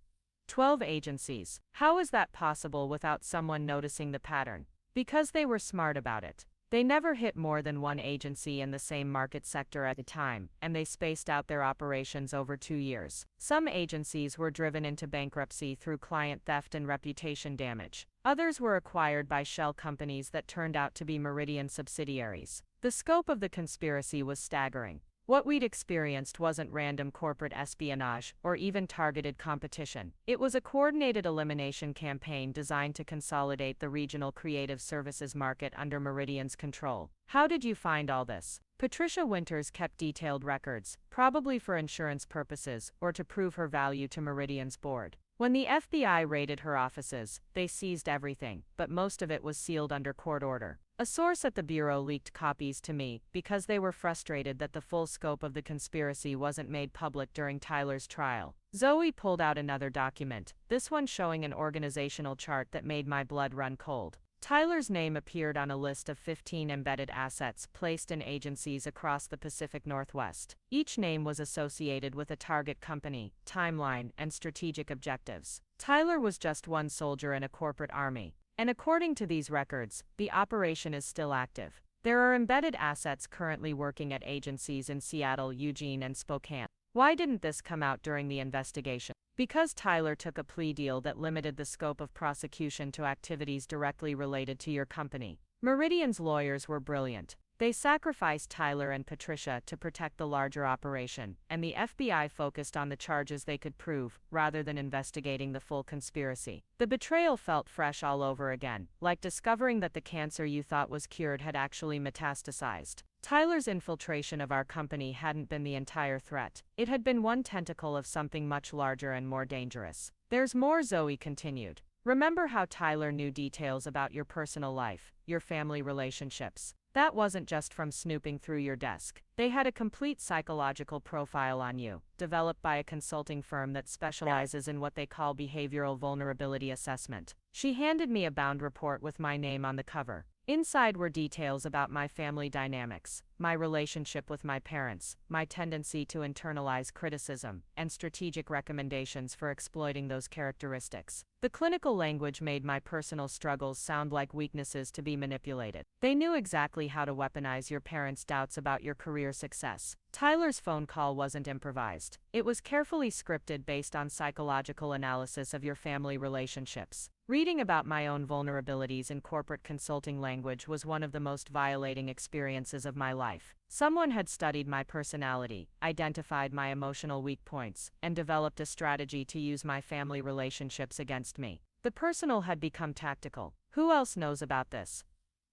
12 agencies. How is that possible without someone noticing the pattern? Because they were smart about it. They never hit more than one agency in the same market sector at a time, and they spaced out their operations over 2 years. Some agencies were driven into bankruptcy through client theft and reputation damage. Others were acquired by shell companies that turned out to be Meridian subsidiaries. The scope of the conspiracy was staggering. What we'd experienced wasn't random corporate espionage or even targeted competition. It was a coordinated elimination campaign designed to consolidate the regional creative services market under Meridian's control. "How did you find all this?" Patricia Winters kept detailed records, probably for insurance purposes or to prove her value to Meridian's board. When the FBI raided her offices, they seized everything, but most of it was sealed under court order. A source at the Bureau leaked copies to me because they were frustrated that the full scope of the conspiracy wasn't made public during Tyler's trial. Zoe pulled out another document, this one showing an organizational chart that made my blood run cold. Tyler's name appeared on a list of 15 embedded assets placed in agencies across the Pacific Northwest. Each name was associated with a target company, timeline, and strategic objectives. Tyler was just one soldier in a corporate army. And according to these records, the operation is still active. There are embedded assets currently working at agencies in Seattle, Eugene, and Spokane. Why didn't this come out during the investigation? Because Tyler took a plea deal that limited the scope of prosecution to activities directly related to your company. Meridian's lawyers were brilliant. They sacrificed Tyler and Patricia to protect the larger operation, and the FBI focused on the charges they could prove, rather than investigating the full conspiracy. The betrayal felt fresh all over again, like discovering that the cancer you thought was cured had actually metastasized. Tyler's infiltration of our company hadn't been the entire threat. It had been one tentacle of something much larger and more dangerous. "There's more," Zoe continued. "Remember how Tyler knew details about your personal life, your family relationships? That wasn't just from snooping through your desk. They had a complete psychological profile on you, developed by a consulting firm that specializes in what they call behavioral vulnerability assessment." She handed me a bound report with my name on the cover. Inside were details about my family dynamics, my relationship with my parents, my tendency to internalize criticism, and strategic recommendations for exploiting those characteristics. The clinical language made my personal struggles sound like weaknesses to be manipulated. They knew exactly how to weaponize your parents' doubts about your career success. Tyler's phone call wasn't improvised. It was carefully scripted based on psychological analysis of your family relationships. Reading about my own vulnerabilities in corporate consulting language was one of the most violating experiences of my life. Someone had studied my personality, identified my emotional weak points, and developed a strategy to use my family relationships against me. The personal had become tactical. Who else knows about this?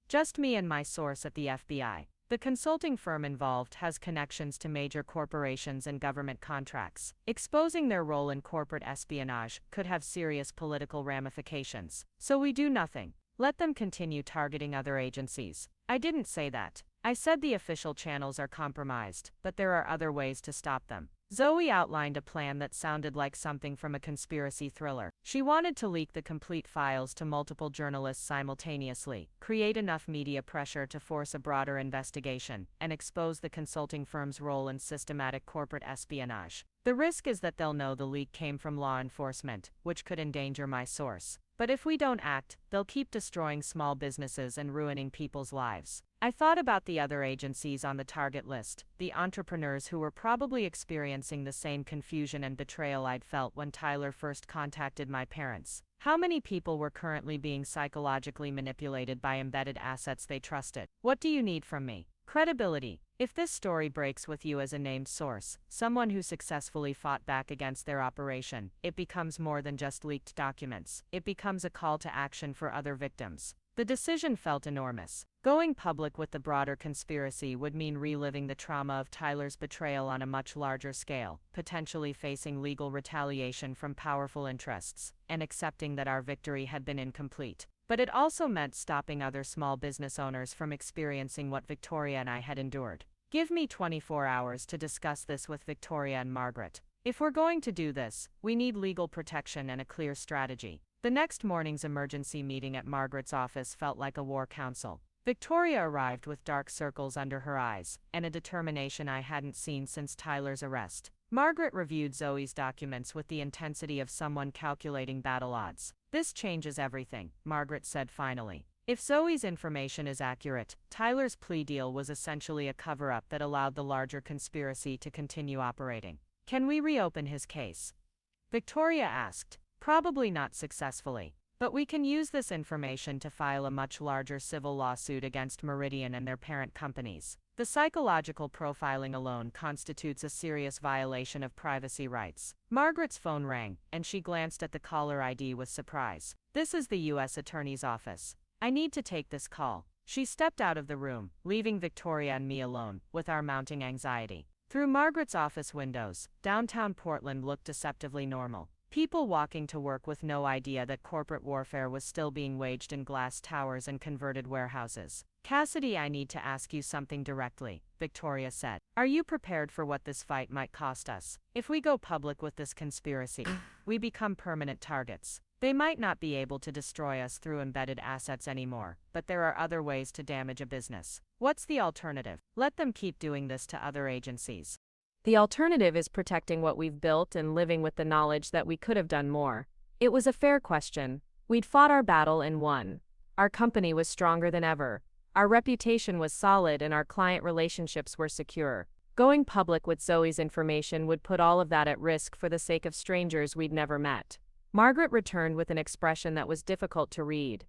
Just me and my source at the FBI. The consulting firm involved has connections to major corporations and government contracts. Exposing their role in corporate espionage could have serious political ramifications. So we do nothing. Let them continue targeting other agencies. I didn't say that. I said the official channels are compromised, but there are other ways to stop them. Zoe outlined a plan that sounded like something from a conspiracy thriller. She wanted to leak the complete files to multiple journalists simultaneously, create enough media pressure to force a broader investigation, and expose the consulting firm's role in systematic corporate espionage. The risk is that they'll know the leak came from law enforcement, which could endanger my source. But if we don't act, they'll keep destroying small businesses and ruining people's lives. I thought about the other agencies on the target list, the entrepreneurs who were probably experiencing the same confusion and betrayal I'd felt when Tyler first contacted my parents. How many people were currently being psychologically manipulated by embedded assets they trusted? What do you need from me? Credibility. If this story breaks with you as a named source, someone who successfully fought back against their operation, it becomes more than just leaked documents. It becomes a call to action for other victims. The decision felt enormous. Going public with the broader conspiracy would mean reliving the trauma of Tyler's betrayal on a much larger scale, potentially facing legal retaliation from powerful interests, and accepting that our victory had been incomplete. But it also meant stopping other small business owners from experiencing what Victoria and I had endured. Give me 24 hours to discuss this with Victoria and Margaret. If we're going to do this, we need legal protection and a clear strategy. The next morning's emergency meeting at Margaret's office felt like a war council. Victoria arrived with dark circles under her eyes, and a determination I hadn't seen since Tyler's arrest. Margaret reviewed Zoe's documents with the intensity of someone calculating battle odds. "This changes everything," Margaret said finally. If Zoe's information is accurate, Tyler's plea deal was essentially a cover-up that allowed the larger conspiracy to continue operating. "Can we reopen his case?" Victoria asked. "Probably not successfully. But we can use this information to file a much larger civil lawsuit against Meridian and their parent companies. The psychological profiling alone constitutes a serious violation of privacy rights." Margaret's phone rang, and she glanced at the caller ID with surprise. "This is the U.S. Attorney's Office. I need to take this call." She stepped out of the room, leaving Victoria and me alone, with our mounting anxiety. Through Margaret's office windows, downtown Portland looked deceptively normal. People walking to work with no idea that corporate warfare was still being waged in glass towers and converted warehouses. "Cassidy, I need to ask you something directly," Victoria said. "Are you prepared for what this fight might cost us? If we go public with this conspiracy, we become permanent targets. They might not be able to destroy us through embedded assets anymore, but there are other ways to damage a business. What's the alternative? Let them keep doing this to other agencies. The alternative is protecting what we've built and living with the knowledge that we could have done more." It was a fair question. We'd fought our battle and won. Our company was stronger than ever. Our reputation was solid and our client relationships were secure. Going public with Zoe's information would put all of that at risk for the sake of strangers we'd never met. Margaret returned with an expression that was difficult to read.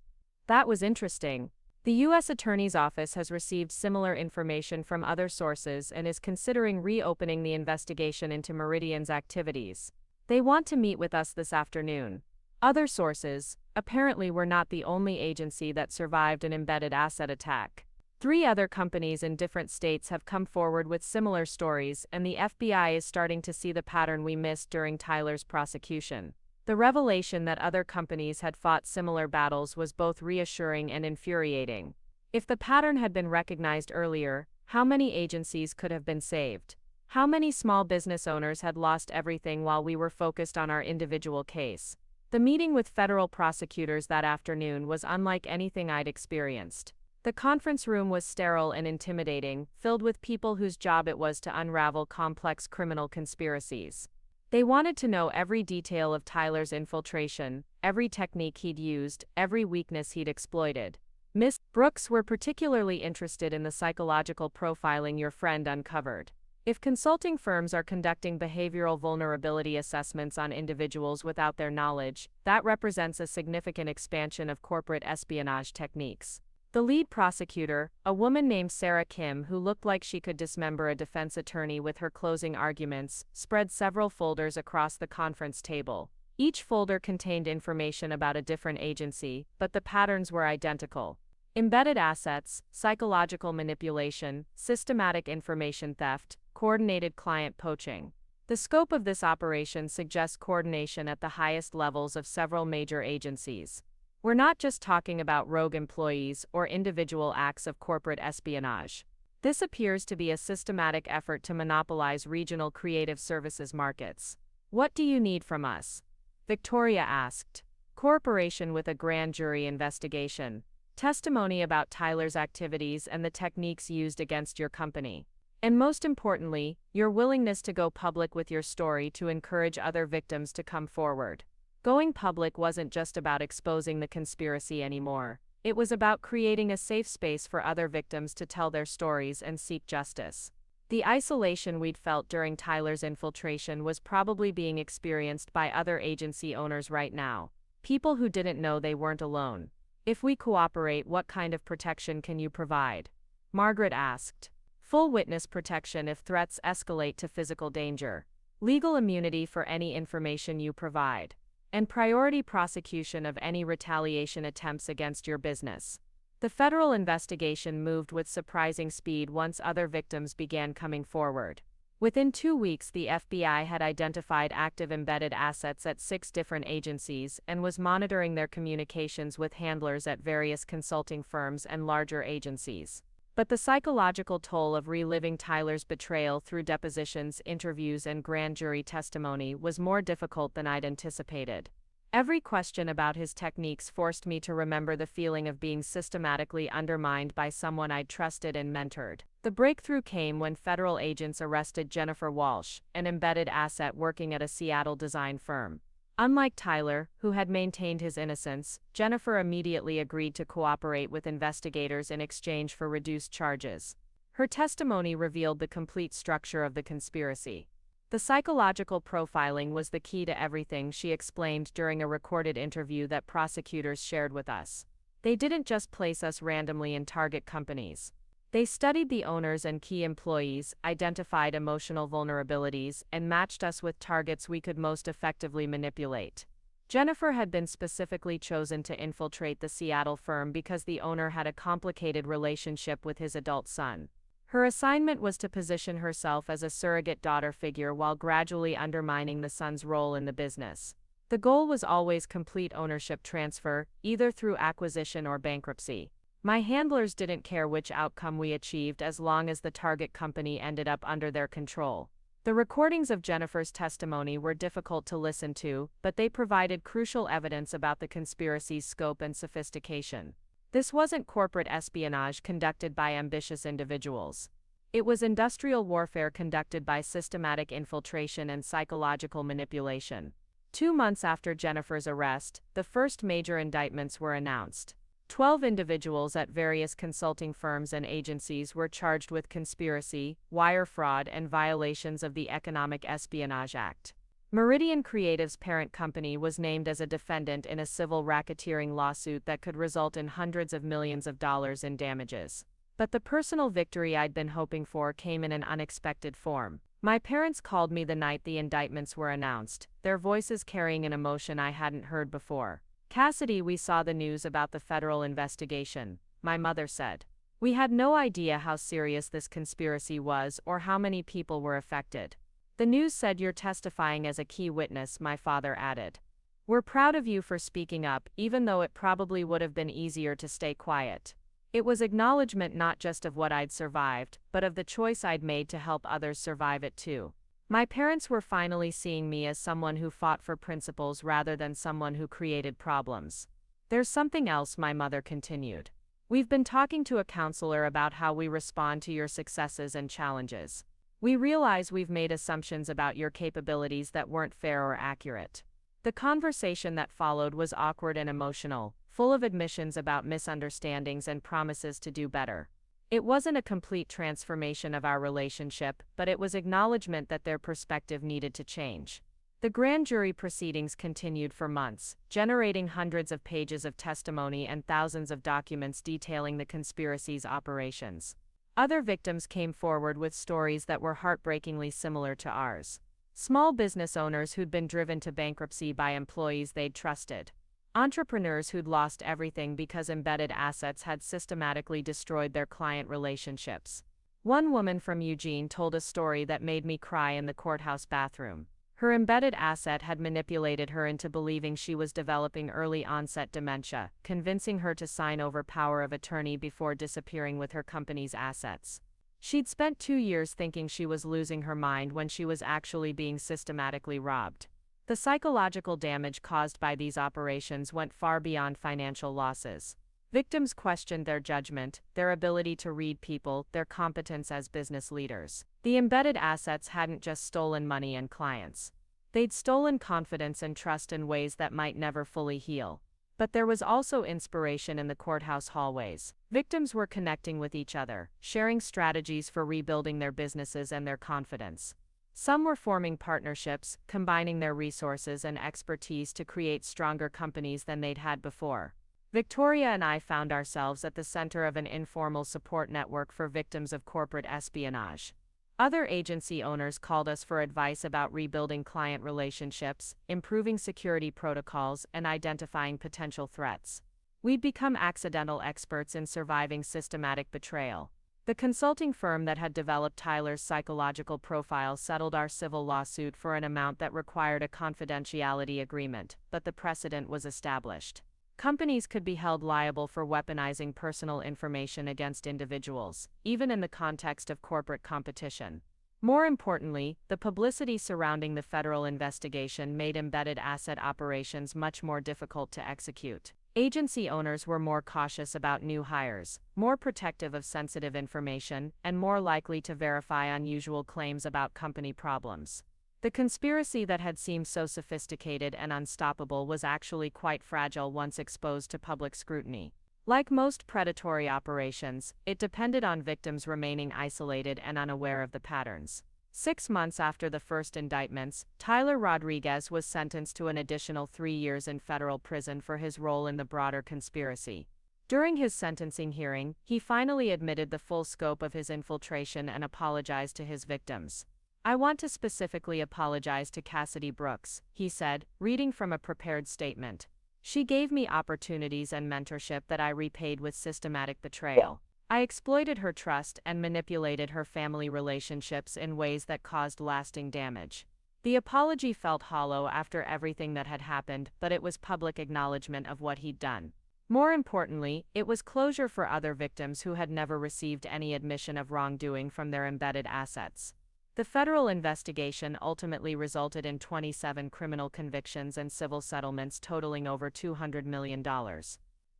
"That was interesting. The U.S. Attorney's Office has received similar information from other sources and is considering reopening the investigation into Meridian's activities. They want to meet with us this afternoon." Other sources, apparently, were not the only agency that survived an embedded asset attack. 3 other companies in different states have come forward with similar stories, and the FBI is starting to see the pattern we missed during Tyler's prosecution. The revelation that other companies had fought similar battles was both reassuring and infuriating. If the pattern had been recognized earlier, how many agencies could have been saved? How many small business owners had lost everything while we were focused on our individual case? The meeting with federal prosecutors that afternoon was unlike anything I'd experienced. The conference room was sterile and intimidating, filled with people whose job it was to unravel complex criminal conspiracies. They wanted to know every detail of Tyler's infiltration, every technique he'd used, every weakness he'd exploited. Miss Brooks were particularly interested in the psychological profiling your friend uncovered. If consulting firms are conducting behavioral vulnerability assessments on individuals without their knowledge, that represents a significant expansion of corporate espionage techniques. The lead prosecutor, a woman named Sarah Kim who looked like she could dismember a defense attorney with her closing arguments, spread several folders across the conference table. Each folder contained information about a different agency, but the patterns were identical. Embedded assets, psychological manipulation, systematic information theft, coordinated client poaching. The scope of this operation suggests coordination at the highest levels of several major agencies. We're not just talking about rogue employees or individual acts of corporate espionage. This appears to be a systematic effort to monopolize regional creative services markets. What do you need from us? Victoria asked. Cooperation with a grand jury investigation. Testimony about Tyler's activities and the techniques used against your company. And most importantly, your willingness to go public with your story to encourage other victims to come forward. Going public wasn't just about exposing the conspiracy anymore. It was about creating a safe space for other victims to tell their stories and seek justice. The isolation we'd felt during Tyler's infiltration was probably being experienced by other agency owners right now. People who didn't know they weren't alone. If we cooperate, what kind of protection can you provide? Margaret asked. Full witness protection if threats escalate to physical danger. Legal immunity for any information you provide. And priority prosecution of any retaliation attempts against your business. The federal investigation moved with surprising speed once other victims began coming forward. Within 2 weeks, the FBI had identified active embedded assets at 6 different agencies and was monitoring their communications with handlers at various consulting firms and larger agencies. But the psychological toll of reliving Tyler's betrayal through depositions, interviews, and grand jury testimony was more difficult than I'd anticipated. Every question about his techniques forced me to remember the feeling of being systematically undermined by someone I'd trusted and mentored. The breakthrough came when federal agents arrested Jennifer Walsh, an embedded asset working at a Seattle design firm. Unlike Tyler, who had maintained his innocence, Jennifer immediately agreed to cooperate with investigators in exchange for reduced charges. Her testimony revealed the complete structure of the conspiracy. The psychological profiling was the key to everything, she explained during a recorded interview that prosecutors shared with us. They didn't just place us randomly in target companies. They studied the owners and key employees, identified emotional vulnerabilities, and matched us with targets we could most effectively manipulate. Jennifer had been specifically chosen to infiltrate the Seattle firm because the owner had a complicated relationship with his adult son. Her assignment was to position herself as a surrogate daughter figure while gradually undermining the son's role in the business. The goal was always complete ownership transfer, either through acquisition or bankruptcy. My handlers didn't care which outcome we achieved as long as the target company ended up under their control. The recordings of Jennifer's testimony were difficult to listen to, but they provided crucial evidence about the conspiracy's scope and sophistication. This wasn't corporate espionage conducted by ambitious individuals. It was industrial warfare conducted by systematic infiltration and psychological manipulation. 2 months after Jennifer's arrest, the first major indictments were announced. 12 individuals at various consulting firms and agencies were charged with conspiracy, wire fraud, and violations of the Economic Espionage Act. Meridian Creative's parent company was named as a defendant in a civil racketeering lawsuit that could result in hundreds of millions of dollars in damages. But the personal victory I'd been hoping for came in an unexpected form. My parents called me the night the indictments were announced, their voices carrying an emotion I hadn't heard before. Cassidy, we saw the news about the federal investigation, my mother said. We had no idea how serious this conspiracy was or how many people were affected. The news said you're testifying as a key witness, my father added. We're proud of you for speaking up, even though it probably would have been easier to stay quiet. It was acknowledgement not just of what I'd survived, but of the choice I'd made to help others survive it too. My parents were finally seeing me as someone who fought for principles rather than someone who created problems. There's something else, my mother continued. We've been talking to a counselor about how we respond to your successes and challenges. We realize we've made assumptions about your capabilities that weren't fair or accurate. The conversation that followed was awkward and emotional, full of admissions about misunderstandings and promises to do better. It wasn't a complete transformation of our relationship, but it was acknowledgement that their perspective needed to change. The grand jury proceedings continued for months, generating hundreds of pages of testimony and thousands of documents detailing the conspiracy's operations. Other victims came forward with stories that were heartbreakingly similar to ours. Small business owners who'd been driven to bankruptcy by employees they'd trusted. Entrepreneurs who'd lost everything because embedded assets had systematically destroyed their client relationships. One woman from Eugene told a story that made me cry in the courthouse bathroom. Her embedded asset had manipulated her into believing she was developing early-onset dementia, convincing her to sign over power of attorney before disappearing with her company's assets. She'd spent 2 years thinking she was losing her mind when she was actually being systematically robbed. The psychological damage caused by these operations went far beyond financial losses. Victims questioned their judgment, their ability to read people, their competence as business leaders. The embedded assets hadn't just stolen money and clients. They'd stolen confidence and trust in ways that might never fully heal. But there was also inspiration in the courthouse hallways. Victims were connecting with each other, sharing strategies for rebuilding their businesses and their confidence. Some were forming partnerships, combining their resources and expertise to create stronger companies than they'd had before. Victoria and I found ourselves at the center of an informal support network for victims of corporate espionage. Other agency owners called us for advice about rebuilding client relationships, improving security protocols, and identifying potential threats. We'd become accidental experts in surviving systematic betrayal. The consulting firm that had developed Tyler's psychological profile settled our civil lawsuit for an amount that required a confidentiality agreement, but the precedent was established. Companies could be held liable for weaponizing personal information against individuals, even in the context of corporate competition. More importantly, the publicity surrounding the federal investigation made embedded asset operations much more difficult to execute. Agency owners were more cautious about new hires, more protective of sensitive information, and more likely to verify unusual claims about company problems. The conspiracy that had seemed so sophisticated and unstoppable was actually quite fragile once exposed to public scrutiny. Like most predatory operations, it depended on victims remaining isolated and unaware of the patterns. 6 months after the first indictments, Tyler Rodriguez was sentenced to an additional 3 years in federal prison for his role in the broader conspiracy. During his sentencing hearing, he finally admitted the full scope of his infiltration and apologized to his victims. "I want to specifically apologize to Cassidy Brooks," he said, reading from a prepared statement. "She gave me opportunities and mentorship that I repaid with systematic betrayal. I exploited her trust and manipulated her family relationships in ways that caused lasting damage." The apology felt hollow after everything that had happened, but it was public acknowledgement of what he'd done. More importantly, it was closure for other victims who had never received any admission of wrongdoing from their embedded assets. The federal investigation ultimately resulted in 27 criminal convictions and civil settlements totaling over $200 million.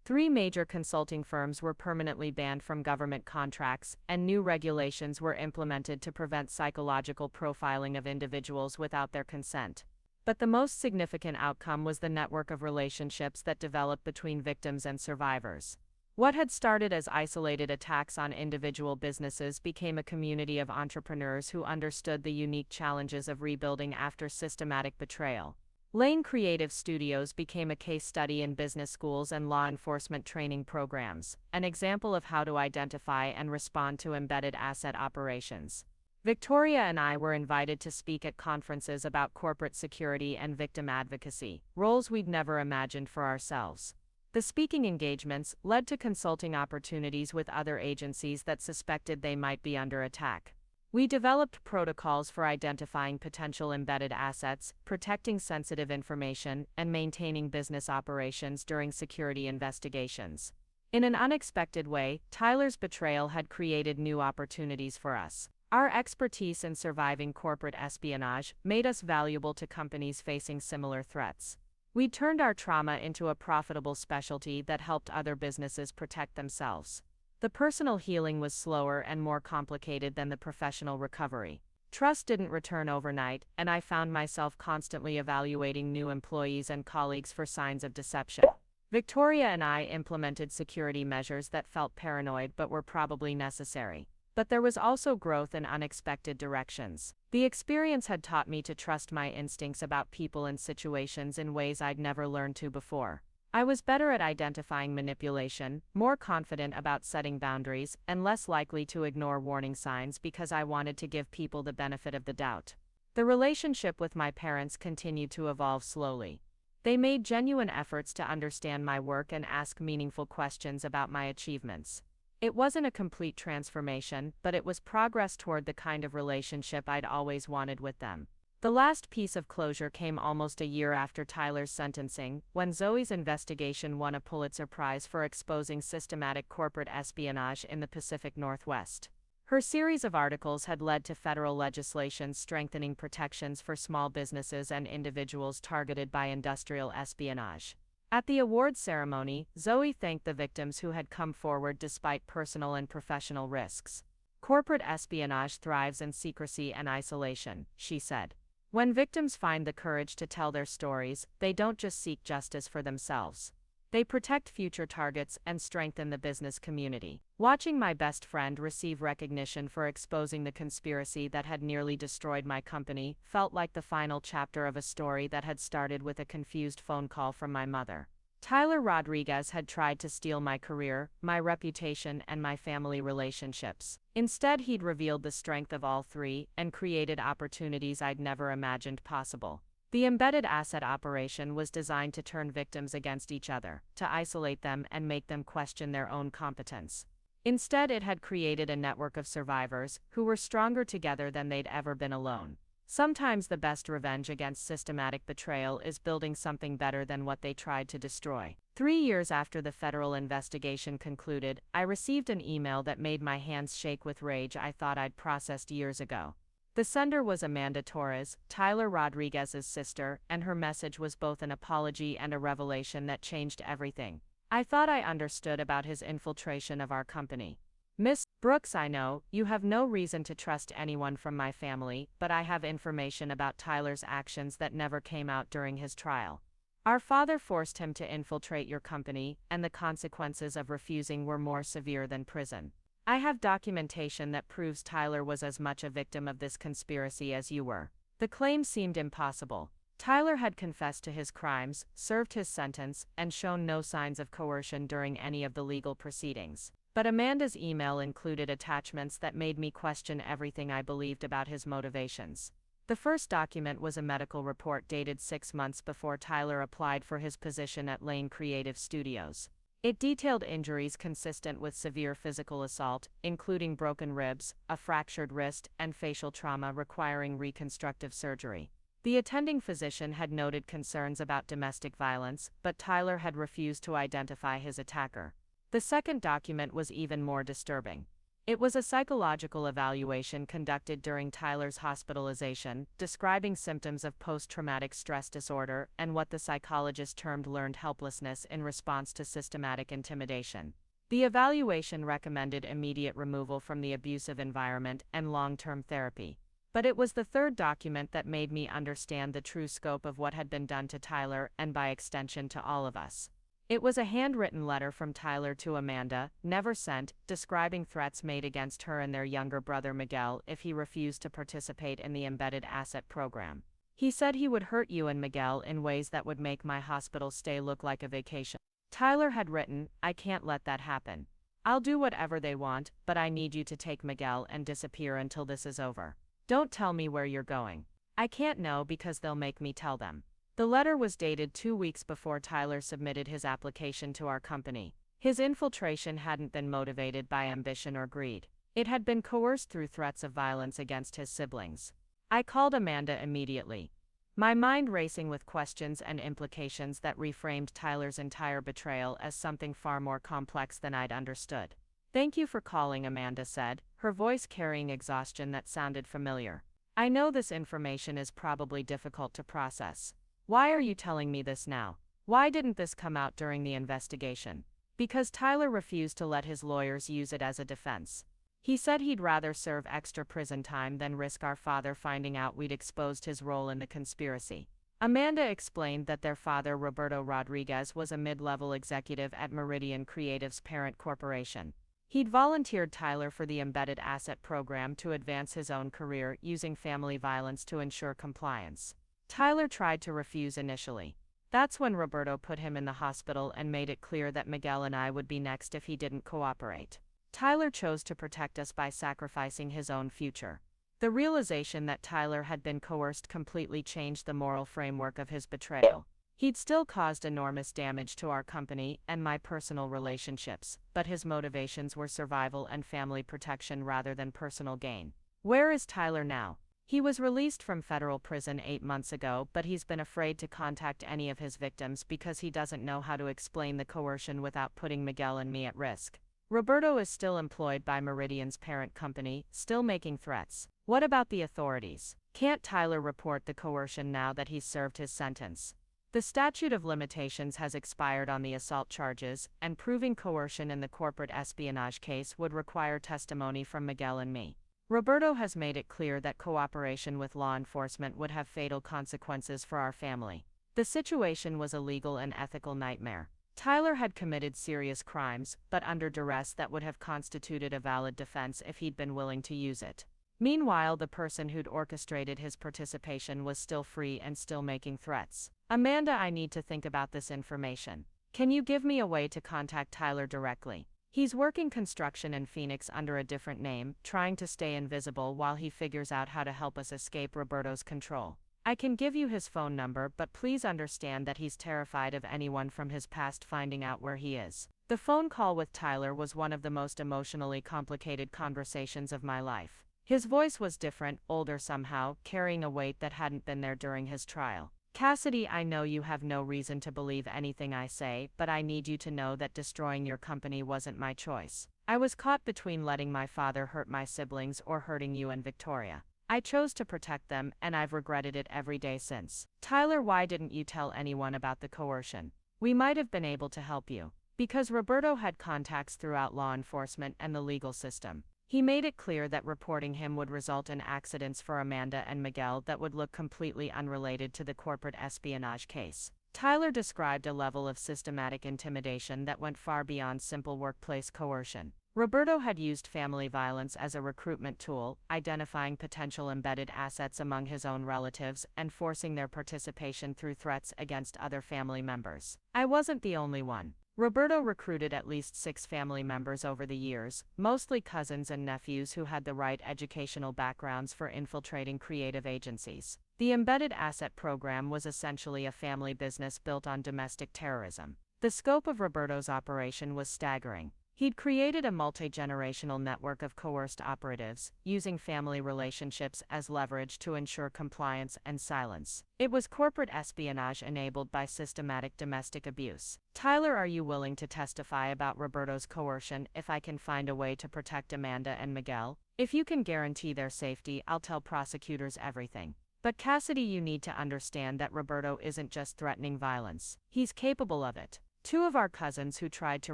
3 major consulting firms were permanently banned from government contracts, and new regulations were implemented to prevent psychological profiling of individuals without their consent. But the most significant outcome was the network of relationships that developed between victims and survivors. What had started as isolated attacks on individual businesses became a community of entrepreneurs who understood the unique challenges of rebuilding after systematic betrayal. Lane Creative Studios became a case study in business schools and law enforcement training programs, an example of how to identify and respond to embedded asset operations. Victoria and I were invited to speak at conferences about corporate security and victim advocacy, roles we'd never imagined for ourselves. The speaking engagements led to consulting opportunities with other agencies that suspected they might be under attack. We developed protocols for identifying potential embedded assets, protecting sensitive information, and maintaining business operations during security investigations. In an unexpected way, Tyler's betrayal had created new opportunities for us. Our expertise in surviving corporate espionage made us valuable to companies facing similar threats. We turned our trauma into a profitable specialty that helped other businesses protect themselves. The personal healing was slower and more complicated than the professional recovery. Trust didn't return overnight, and I found myself constantly evaluating new employees and colleagues for signs of deception. Victoria and I implemented security measures that felt paranoid but were probably necessary. But there was also growth in unexpected directions. The experience had taught me to trust my instincts about people and situations in ways I'd never learned to before. I was better at identifying manipulation, more confident about setting boundaries, and less likely to ignore warning signs because I wanted to give people the benefit of the doubt. The relationship with my parents continued to evolve slowly. They made genuine efforts to understand my work and ask meaningful questions about my achievements. It wasn't a complete transformation, but it was progress toward the kind of relationship I'd always wanted with them. The last piece of closure came almost a year after Tyler's sentencing, when Zoe's investigation won a Pulitzer Prize for exposing systematic corporate espionage in the Pacific Northwest. Her series of articles had led to federal legislation strengthening protections for small businesses and individuals targeted by industrial espionage. At the awards ceremony, Zoe thanked the victims who had come forward despite personal and professional risks. Corporate espionage thrives in secrecy and isolation, she said. When victims find the courage to tell their stories, they don't just seek justice for themselves. They protect future targets and strengthen the business community. Watching my best friend receive recognition for exposing the conspiracy that had nearly destroyed my company felt like the final chapter of a story that had started with a confused phone call from my mother. Tyler Rodriguez had tried to steal my career, my reputation, and my family relationships. Instead, he'd revealed the strength of all three and created opportunities I'd never imagined possible. The embedded asset operation was designed to turn victims against each other, to isolate them and make them question their own competence. Instead, it had created a network of survivors who were stronger together than they'd ever been alone. Sometimes the best revenge against systematic betrayal is building something better than what they tried to destroy. 3 years after the federal investigation concluded, I received an email that made my hands shake with rage I thought I'd processed years ago. The sender was Amanda Torres, Tyler Rodriguez's sister, and her message was both an apology and a revelation that changed everything. I thought I understood about his infiltration of our company. Miss Brooks, I know you have no reason to trust anyone from my family, but I have information about Tyler's actions that never came out during his trial. Our father forced him to infiltrate your company, and the consequences of refusing were more severe than prison. I have documentation that proves Tyler was as much a victim of this conspiracy as you were. The claim seemed impossible. Tyler had confessed to his crimes, served his sentence, and shown no signs of coercion during any of the legal proceedings. But Amanda's email included attachments that made me question everything I believed about his motivations. The first document was a medical report dated 6 months before Tyler applied for his position at Lane Creative Studios. It detailed injuries consistent with severe physical assault, including broken ribs, a fractured wrist, and facial trauma requiring reconstructive surgery. The attending physician had noted concerns about domestic violence, but Tyler had refused to identify his attacker. The second document was even more disturbing. It was a psychological evaluation conducted during Tyler's hospitalization, describing symptoms of post-traumatic stress disorder and what the psychologist termed learned helplessness in response to systematic intimidation. The evaluation recommended immediate removal from the abusive environment and long-term therapy. But it was the third document that made me understand the true scope of what had been done to Tyler and by extension to all of us. It was a handwritten letter from Tyler to Amanda, never sent, describing threats made against her and their younger brother Miguel if he refused to participate in the embedded asset program. He said he would hurt you and Miguel in ways that would make my hospital stay look like a vacation. Tyler had written, "I can't let that happen. I'll do whatever they want, but I need you to take Miguel and disappear until this is over. Don't tell me where you're going. I can't know because they'll make me tell them." The letter was dated 2 weeks before Tyler submitted his application to our company. His infiltration hadn't been motivated by ambition or greed. It had been coerced through threats of violence against his siblings. I called Amanda immediately, my mind racing with questions and implications that reframed Tyler's entire betrayal as something far more complex than I'd understood. "Thank you for calling," Amanda said, her voice carrying exhaustion that sounded familiar. "I know this information is probably difficult to process. Why are you telling me this now? Why didn't this come out during the investigation? Because Tyler refused to let his lawyers use it as a defense. He said he'd rather serve extra prison time than risk our father finding out we'd exposed his role in the conspiracy. Amanda explained that their father, Roberto Rodriguez, was a mid-level executive at Meridian Creative's parent corporation. He'd volunteered Tyler for the Embedded Asset Program to advance his own career using family violence to ensure compliance. Tyler tried to refuse initially. That's when Roberto put him in the hospital and made it clear that Miguel and I would be next if he didn't cooperate. Tyler chose to protect us by sacrificing his own future. The realization that Tyler had been coerced completely changed the moral framework of his betrayal. He'd still caused enormous damage to our company and my personal relationships, but his motivations were survival and family protection rather than personal gain. Where is Tyler now? He was released from federal prison 8 months ago, but he's been afraid to contact any of his victims because he doesn't know how to explain the coercion without putting Miguel and me at risk. Roberto is still employed by Meridian's parent company, still making threats. What about the authorities? Can't Tyler report the coercion now that he's served his sentence? The statute of limitations has expired on the assault charges, and proving coercion in the corporate espionage case would require testimony from Miguel and me. Roberto has made it clear that cooperation with law enforcement would have fatal consequences for our family. The situation was a legal and ethical nightmare. Tyler had committed serious crimes, but under duress that would have constituted a valid defense if he'd been willing to use it. Meanwhile, the person who'd orchestrated his participation was still free and still making threats. Amanda, I need to think about this information. Can you give me a way to contact Tyler directly? He's working construction in Phoenix under a different name, trying to stay invisible while he figures out how to help us escape Roberto's control. I can give you his phone number, but please understand that he's terrified of anyone from his past finding out where he is. The phone call with Tyler was one of the most emotionally complicated conversations of my life. His voice was different, older somehow, carrying a weight that hadn't been there during his trial. Cassidy, I know you have no reason to believe anything I say, but I need you to know that destroying your company wasn't my choice. I was caught between letting my father hurt my siblings or hurting you and Victoria. I chose to protect them, and I've regretted it every day since. Tyler, why didn't you tell anyone about the coercion? We might have been able to help you. Because Roberto had contacts throughout law enforcement and the legal system. He made it clear that reporting him would result in accidents for Amanda and Miguel that would look completely unrelated to the corporate espionage case. Tyler described a level of systematic intimidation that went far beyond simple workplace coercion. Roberto had used family violence as a recruitment tool, identifying potential embedded assets among his own relatives and forcing their participation through threats against other family members. I wasn't the only one. Roberto recruited at least 6 family members over the years, mostly cousins and nephews who had the right educational backgrounds for infiltrating creative agencies. The Embedded Asset Program was essentially a family business built on domestic terrorism. The scope of Roberto's operation was staggering. He'd created a multi-generational network of coerced operatives, using family relationships as leverage to ensure compliance and silence. It was corporate espionage enabled by systematic domestic abuse. Tyler, are you willing to testify about Roberto's coercion if I can find a way to protect Amanda and Miguel? If you can guarantee their safety, I'll tell prosecutors everything. But Cassidy, you need to understand that Roberto isn't just threatening violence. He's capable of it. 2 of our cousins who tried to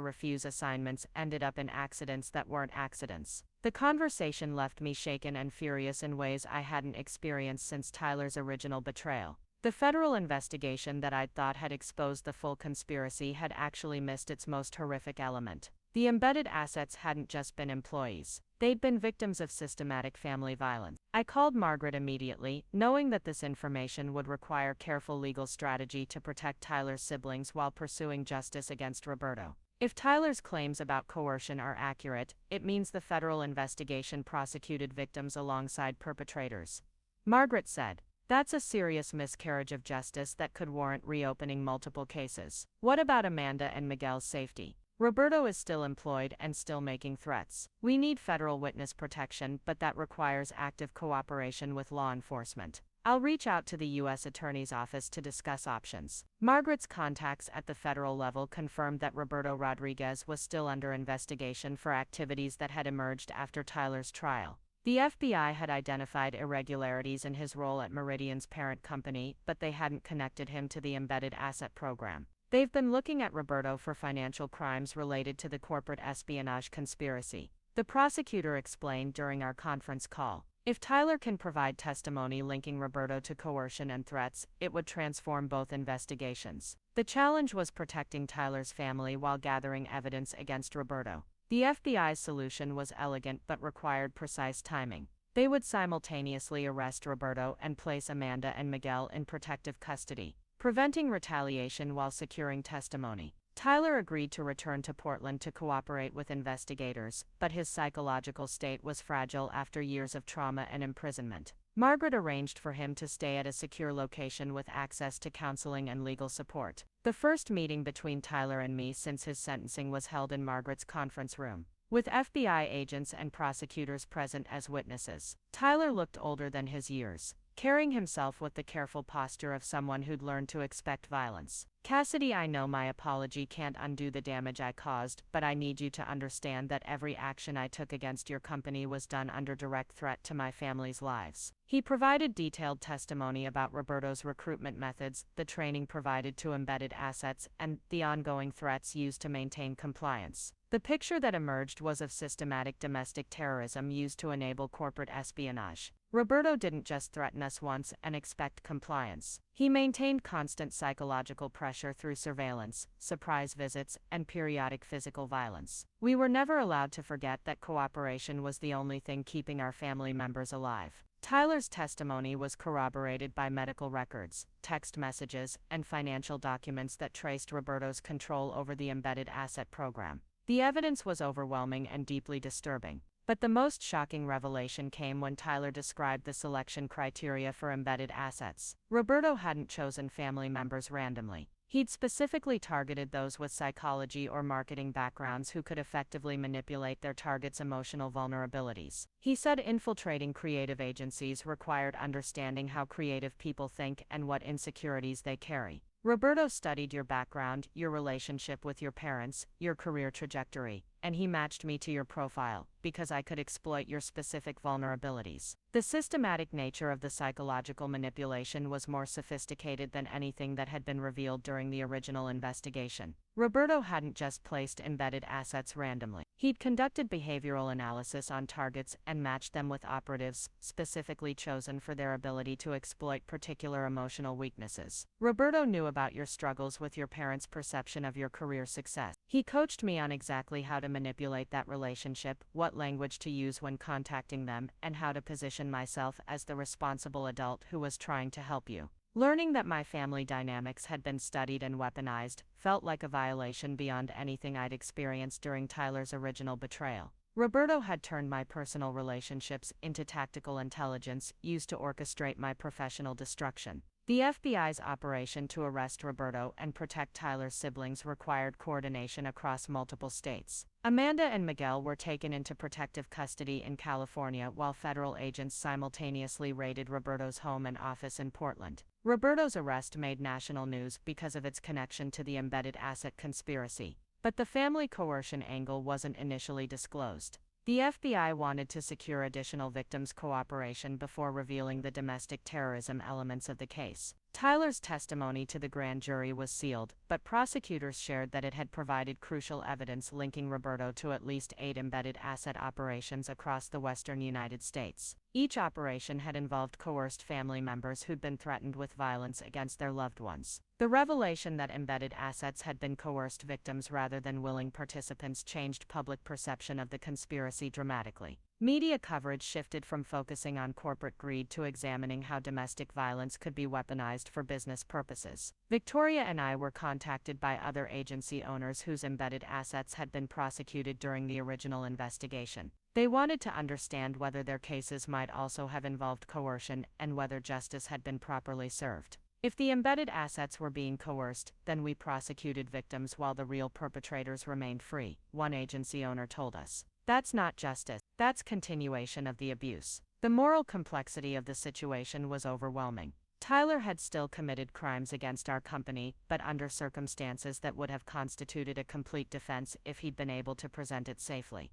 refuse assignments ended up in accidents that weren't accidents. The conversation left me shaken and furious in ways I hadn't experienced since Tyler's original betrayal. The federal investigation that I'd thought had exposed the full conspiracy had actually missed its most horrific element. The embedded assets hadn't just been employees. They'd been victims of systematic family violence. I called Margaret immediately, knowing that this information would require careful legal strategy to protect Tyler's siblings while pursuing justice against Roberto. If Tyler's claims about coercion are accurate, it means the federal investigation prosecuted victims alongside perpetrators. Margaret said, "That's a serious miscarriage of justice that could warrant reopening multiple cases. What about Amanda and Miguel's safety? Roberto is still employed and still making threats. We need federal witness protection, but that requires active cooperation with law enforcement. I'll reach out to the U.S. Attorney's Office to discuss options." Margaret's contacts at the federal level confirmed that Roberto Rodriguez was still under investigation for activities that had emerged after Tyler's trial. The FBI had identified irregularities in his role at Meridian's parent company, but they hadn't connected him to the embedded asset program. They've been looking at Roberto for financial crimes related to the corporate espionage conspiracy, the prosecutor explained during our conference call. If Tyler can provide testimony linking Roberto to coercion and threats, it would transform both investigations. The challenge was protecting Tyler's family while gathering evidence against Roberto. The FBI's solution was elegant but required precise timing. They would simultaneously arrest Roberto and place Amanda and Miguel in protective custody, preventing retaliation while securing testimony. Tyler agreed to return to Portland to cooperate with investigators, but his psychological state was fragile after years of trauma and imprisonment. Margaret arranged for him to stay at a secure location with access to counseling and legal support. The first meeting between Tyler and me since his sentencing was held in Margaret's conference room, with FBI agents and prosecutors present as witnesses. Tyler looked older than his years, carrying himself with the careful posture of someone who'd learned to expect violence. "Cassidy, I know my apology can't undo the damage I caused, but I need you to understand that every action I took against your company was done under direct threat to my family's lives." He provided detailed testimony about Roberto's recruitment methods, the training provided to embedded assets, and the ongoing threats used to maintain compliance. The picture that emerged was of systematic domestic terrorism used to enable corporate espionage. Roberto didn't just threaten us once and expect compliance. He maintained constant psychological pressure through surveillance, surprise visits, and periodic physical violence. We were never allowed to forget that cooperation was the only thing keeping our family members alive. Tyler's testimony was corroborated by medical records, text messages, and financial documents that traced Roberto's control over the embedded asset program. The evidence was overwhelming and deeply disturbing. But the most shocking revelation came when Tyler described the selection criteria for embedded assets. Roberto hadn't chosen family members randomly. He'd specifically targeted those with psychology or marketing backgrounds who could effectively manipulate their targets' emotional vulnerabilities. He said infiltrating creative agencies required understanding how creative people think and what insecurities they carry. Roberto studied your background, your relationship with your parents, your career trajectory, and he matched me to your profile, because I could exploit your specific vulnerabilities. The systematic nature of the psychological manipulation was more sophisticated than anything that had been revealed during the original investigation. Roberto hadn't just placed embedded assets randomly. He'd conducted behavioral analysis on targets and matched them with operatives specifically chosen for their ability to exploit particular emotional weaknesses. Roberto knew about your struggles with your parents' perception of your career success. He coached me on exactly how to manipulate that relationship, what language to use when contacting them, and how to position myself as the responsible adult who was trying to help you. Learning that my family dynamics had been studied and weaponized felt like a violation beyond anything I'd experienced during Tyler's original betrayal. Roberto had turned my personal relationships into tactical intelligence used to orchestrate my professional destruction. The FBI's operation to arrest Roberto and protect Tyler's siblings required coordination across multiple states. Amanda and Miguel were taken into protective custody in California while federal agents simultaneously raided Roberto's home and office in Portland. Roberto's arrest made national news because of its connection to the embedded asset conspiracy, but the family coercion angle wasn't initially disclosed. The FBI wanted to secure additional victims' cooperation before revealing the domestic terrorism elements of the case. Tyler's testimony to the grand jury was sealed, but prosecutors shared that it had provided crucial evidence linking Roberto to at least 8 embedded asset operations across the western United States. Each operation had involved coerced family members who'd been threatened with violence against their loved ones. The revelation that embedded assets had been coerced victims rather than willing participants changed public perception of the conspiracy dramatically. Media coverage shifted from focusing on corporate greed to examining how domestic violence could be weaponized for business purposes. Victoria and I were contacted by other agency owners whose embedded assets had been prosecuted during the original investigation. They wanted to understand whether their cases might also have involved coercion and whether justice had been properly served. If the embedded assets were being coerced, then we prosecuted victims while the real perpetrators remained free, one agency owner told us. That's not justice, that's continuation of the abuse. The moral complexity of the situation was overwhelming. Tyler had still committed crimes against our company, but under circumstances that would have constituted a complete defense if he'd been able to present it safely.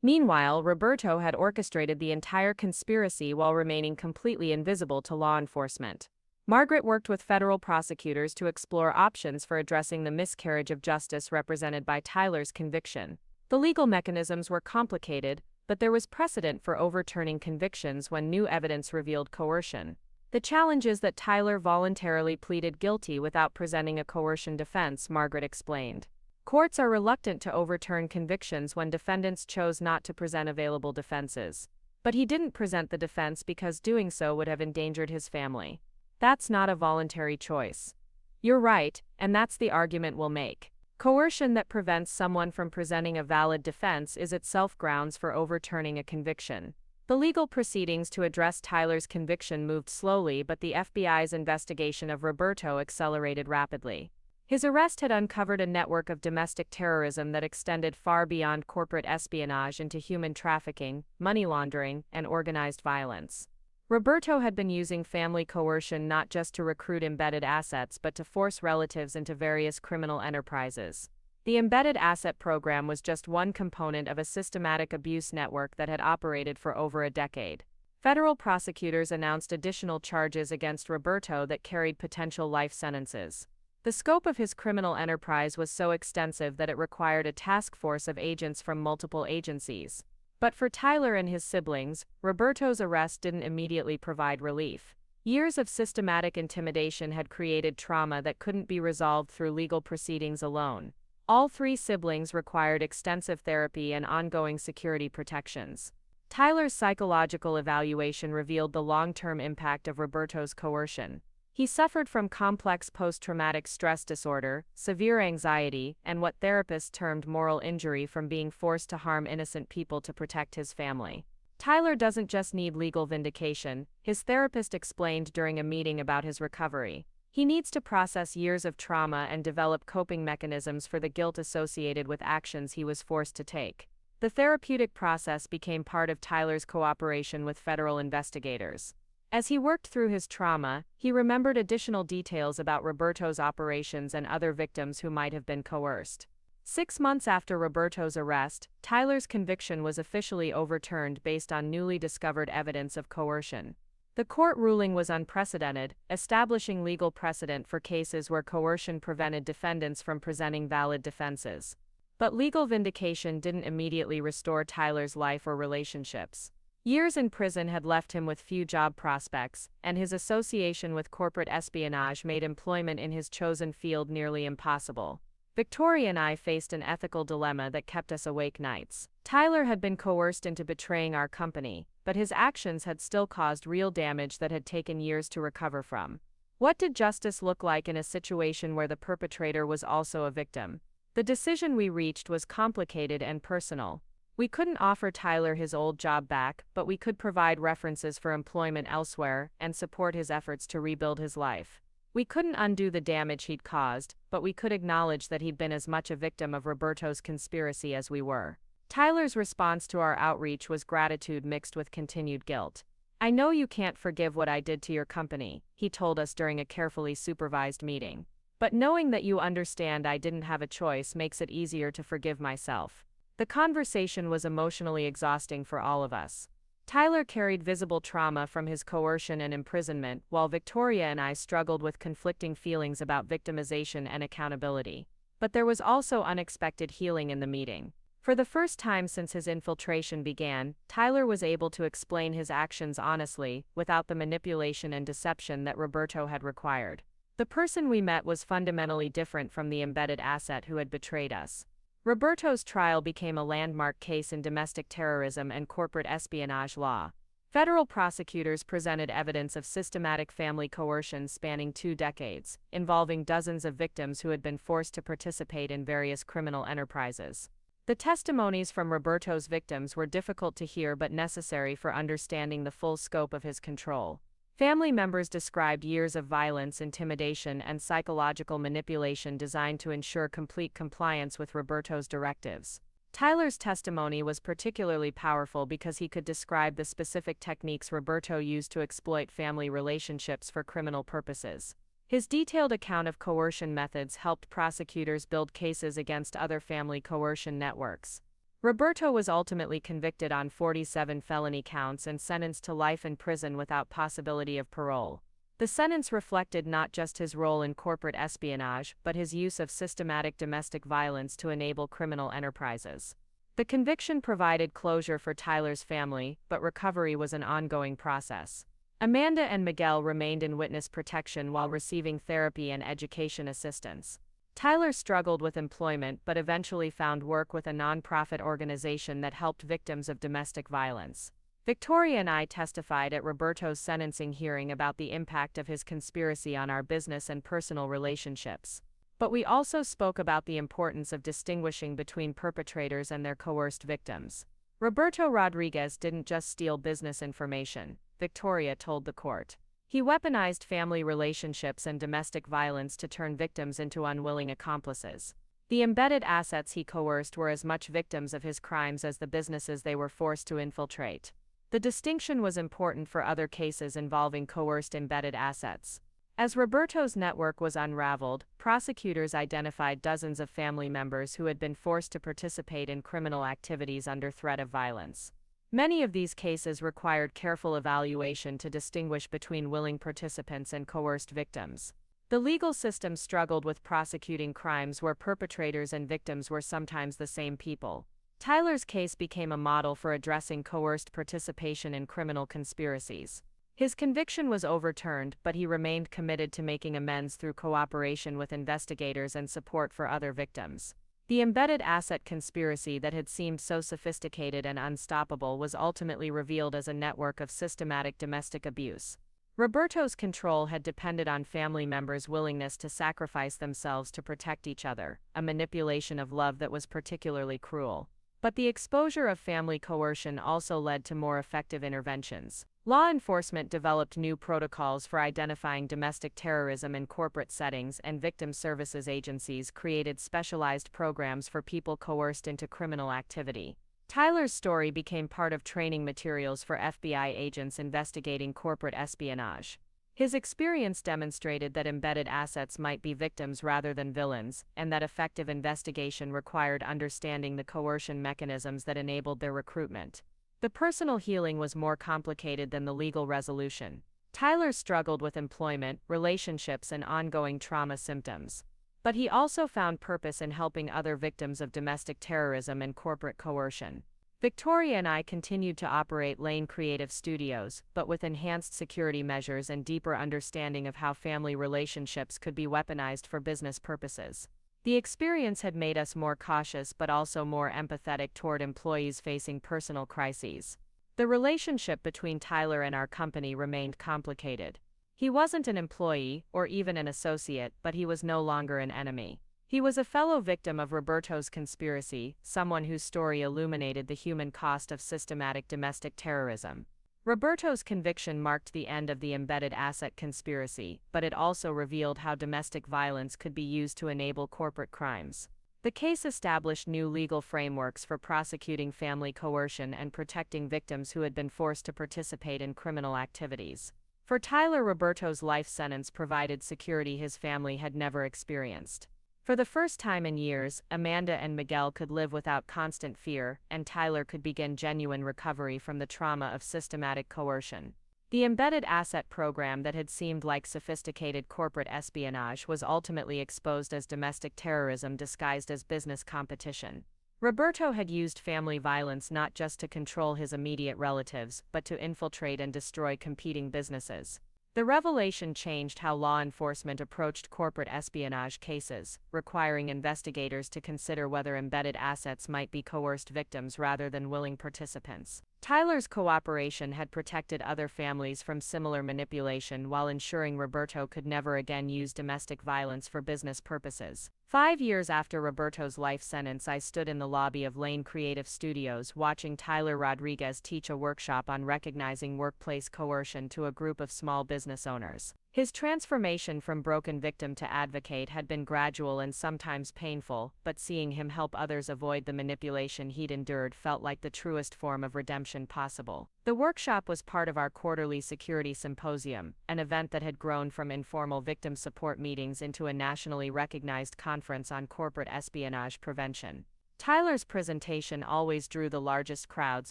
Meanwhile, Roberto had orchestrated the entire conspiracy while remaining completely invisible to law enforcement. Margaret worked with federal prosecutors to explore options for addressing the miscarriage of justice represented by Tyler's conviction. The legal mechanisms were complicated, but there was precedent for overturning convictions when new evidence revealed coercion. The challenge is that Tyler voluntarily pleaded guilty without presenting a coercion defense, Margaret explained. Courts are reluctant to overturn convictions when defendants chose not to present available defenses. But he didn't present the defense because doing so would have endangered his family. That's not a voluntary choice. You're right, and that's the argument we'll make. Coercion that prevents someone from presenting a valid defense is itself grounds for overturning a conviction. The legal proceedings to address Tyler's conviction moved slowly, but the FBI's investigation of Roberto accelerated rapidly. His arrest had uncovered a network of domestic terrorism that extended far beyond corporate espionage into human trafficking, money laundering, and organized violence. Roberto had been using family coercion not just to recruit embedded assets but to force relatives into various criminal enterprises. The embedded asset program was just one component of a systematic abuse network that had operated for over a decade. Federal prosecutors announced additional charges against Roberto that carried potential life sentences. The scope of his criminal enterprise was so extensive that it required a task force of agents from multiple agencies. But for Tyler and his siblings, Roberto's arrest didn't immediately provide relief. Years of systematic intimidation had created trauma that couldn't be resolved through legal proceedings alone. All three siblings required extensive therapy and ongoing security protections. Tyler's psychological evaluation revealed the long-term impact of Roberto's coercion. He suffered from complex post-traumatic stress disorder, severe anxiety, and what therapists termed moral injury from being forced to harm innocent people to protect his family. Tyler doesn't just need legal vindication, his therapist explained during a meeting about his recovery. He needs to process years of trauma and develop coping mechanisms for the guilt associated with actions he was forced to take. The therapeutic process became part of Tyler's cooperation with federal investigators. As he worked through his trauma, he remembered additional details about Roberto's operations and other victims who might have been coerced. 6 months after Roberto's arrest, Tyler's conviction was officially overturned based on newly discovered evidence of coercion. The court ruling was unprecedented, establishing legal precedent for cases where coercion prevented defendants from presenting valid defenses. But legal vindication didn't immediately restore Tyler's life or relationships. Years in prison had left him with few job prospects, and his association with corporate espionage made employment in his chosen field nearly impossible. Victoria and I faced an ethical dilemma that kept us awake nights. Tyler had been coerced into betraying our company, but his actions had still caused real damage that had taken years to recover from. What did justice look like in a situation where the perpetrator was also a victim? The decision we reached was complicated and personal. We couldn't offer Tyler his old job back, but we could provide references for employment elsewhere and support his efforts to rebuild his life. We couldn't undo the damage he'd caused, but we could acknowledge that he'd been as much a victim of Roberto's conspiracy as we were. Tyler's response to our outreach was gratitude mixed with continued guilt. "I know you can't forgive what I did to your company," he told us during a carefully supervised meeting. "But knowing that you understand I didn't have a choice makes it easier to forgive myself." The conversation was emotionally exhausting for all of us. Tyler carried visible trauma from his coercion and imprisonment, while Victoria and I struggled with conflicting feelings about victimization and accountability. But there was also unexpected healing in the meeting. For the first time since his infiltration began, Tyler was able to explain his actions honestly, without the manipulation and deception that Roberto had required. The person we met was fundamentally different from the embedded asset who had betrayed us. Roberto's trial became a landmark case in domestic terrorism and corporate espionage law. Federal prosecutors presented evidence of systematic family coercion spanning 2 decades, involving dozens of victims who had been forced to participate in various criminal enterprises. The testimonies from Roberto's victims were difficult to hear but necessary for understanding the full scope of his control. Family members described years of violence, intimidation, and psychological manipulation designed to ensure complete compliance with Roberto's directives. Tyler's testimony was particularly powerful because he could describe the specific techniques Roberto used to exploit family relationships for criminal purposes. His detailed account of coercion methods helped prosecutors build cases against other family coercion networks. Roberto was ultimately convicted on 47 felony counts and sentenced to life in prison without possibility of parole. The sentence reflected not just his role in corporate espionage, but his use of systematic domestic violence to enable criminal enterprises. The conviction provided closure for Tyler's family, but recovery was an ongoing process. Amanda and Miguel remained in witness protection while receiving therapy and education assistance. Tyler struggled with employment but eventually found work with a nonprofit organization that helped victims of domestic violence. Victoria and I testified at Roberto's sentencing hearing about the impact of his conspiracy on our business and personal relationships. But we also spoke about the importance of distinguishing between perpetrators and their coerced victims. Roberto Rodriguez didn't just steal business information, Victoria told the court. He weaponized family relationships and domestic violence to turn victims into unwilling accomplices. The embedded assets he coerced were as much victims of his crimes as the businesses they were forced to infiltrate. The distinction was important for other cases involving coerced embedded assets. As Roberto's network was unraveled, prosecutors identified dozens of family members who had been forced to participate in criminal activities under threat of violence. Many of these cases required careful evaluation to distinguish between willing participants and coerced victims. The legal system struggled with prosecuting crimes where perpetrators and victims were sometimes the same people. Tyler's case became a model for addressing coerced participation in criminal conspiracies. His conviction was overturned, but he remained committed to making amends through cooperation with investigators and support for other victims. The embedded asset conspiracy that had seemed so sophisticated and unstoppable was ultimately revealed as a network of systematic domestic abuse. Roberto's control had depended on family members' willingness to sacrifice themselves to protect each other, a manipulation of love that was particularly cruel. But the exposure of family coercion also led to more effective interventions. Law enforcement developed new protocols for identifying domestic terrorism in corporate settings, and victim services agencies created specialized programs for people coerced into criminal activity. Tyler's story became part of training materials for FBI agents investigating corporate espionage. His experience demonstrated that embedded assets might be victims rather than villains, and that effective investigation required understanding the coercion mechanisms that enabled their recruitment. The personal healing was more complicated than the legal resolution. Tyler struggled with employment, relationships, and ongoing trauma symptoms. But he also found purpose in helping other victims of domestic terrorism and corporate coercion. Victoria and I continued to operate Lane Creative Studios, but with enhanced security measures and deeper understanding of how family relationships could be weaponized for business purposes. The experience had made us more cautious but also more empathetic toward employees facing personal crises. The relationship between Tyler and our company remained complicated. He wasn't an employee, or even an associate, but he was no longer an enemy. He was a fellow victim of Roberto's conspiracy, someone whose story illuminated the human cost of systematic domestic terrorism. Roberto's conviction marked the end of the embedded asset conspiracy, but it also revealed how domestic violence could be used to enable corporate crimes. The case established new legal frameworks for prosecuting family coercion and protecting victims who had been forced to participate in criminal activities. For Tyler, Roberto's life sentence provided security his family had never experienced. For the first time in years, Amanda and Miguel could live without constant fear, and Tyler could begin genuine recovery from the trauma of systematic coercion. The embedded asset program that had seemed like sophisticated corporate espionage was ultimately exposed as domestic terrorism disguised as business competition. Roberto had used family violence not just to control his immediate relatives, but to infiltrate and destroy competing businesses. The revelation changed how law enforcement approached corporate espionage cases, requiring investigators to consider whether embedded assets might be coerced victims rather than willing participants. Tyler's cooperation had protected other families from similar manipulation while ensuring Roberto could never again use domestic violence for business purposes. 5 years after Roberto's life sentence, I stood in the lobby of Lane Creative Studios watching Tyler Rodriguez teach a workshop on recognizing workplace coercion to a group of small business owners. His transformation from broken victim to advocate had been gradual and sometimes painful, but seeing him help others avoid the manipulation he'd endured felt like the truest form of redemption possible. The workshop was part of our quarterly security symposium, an event that had grown from informal victim support meetings into a nationally recognized conference on corporate espionage prevention. Tyler's presentation always drew the largest crowds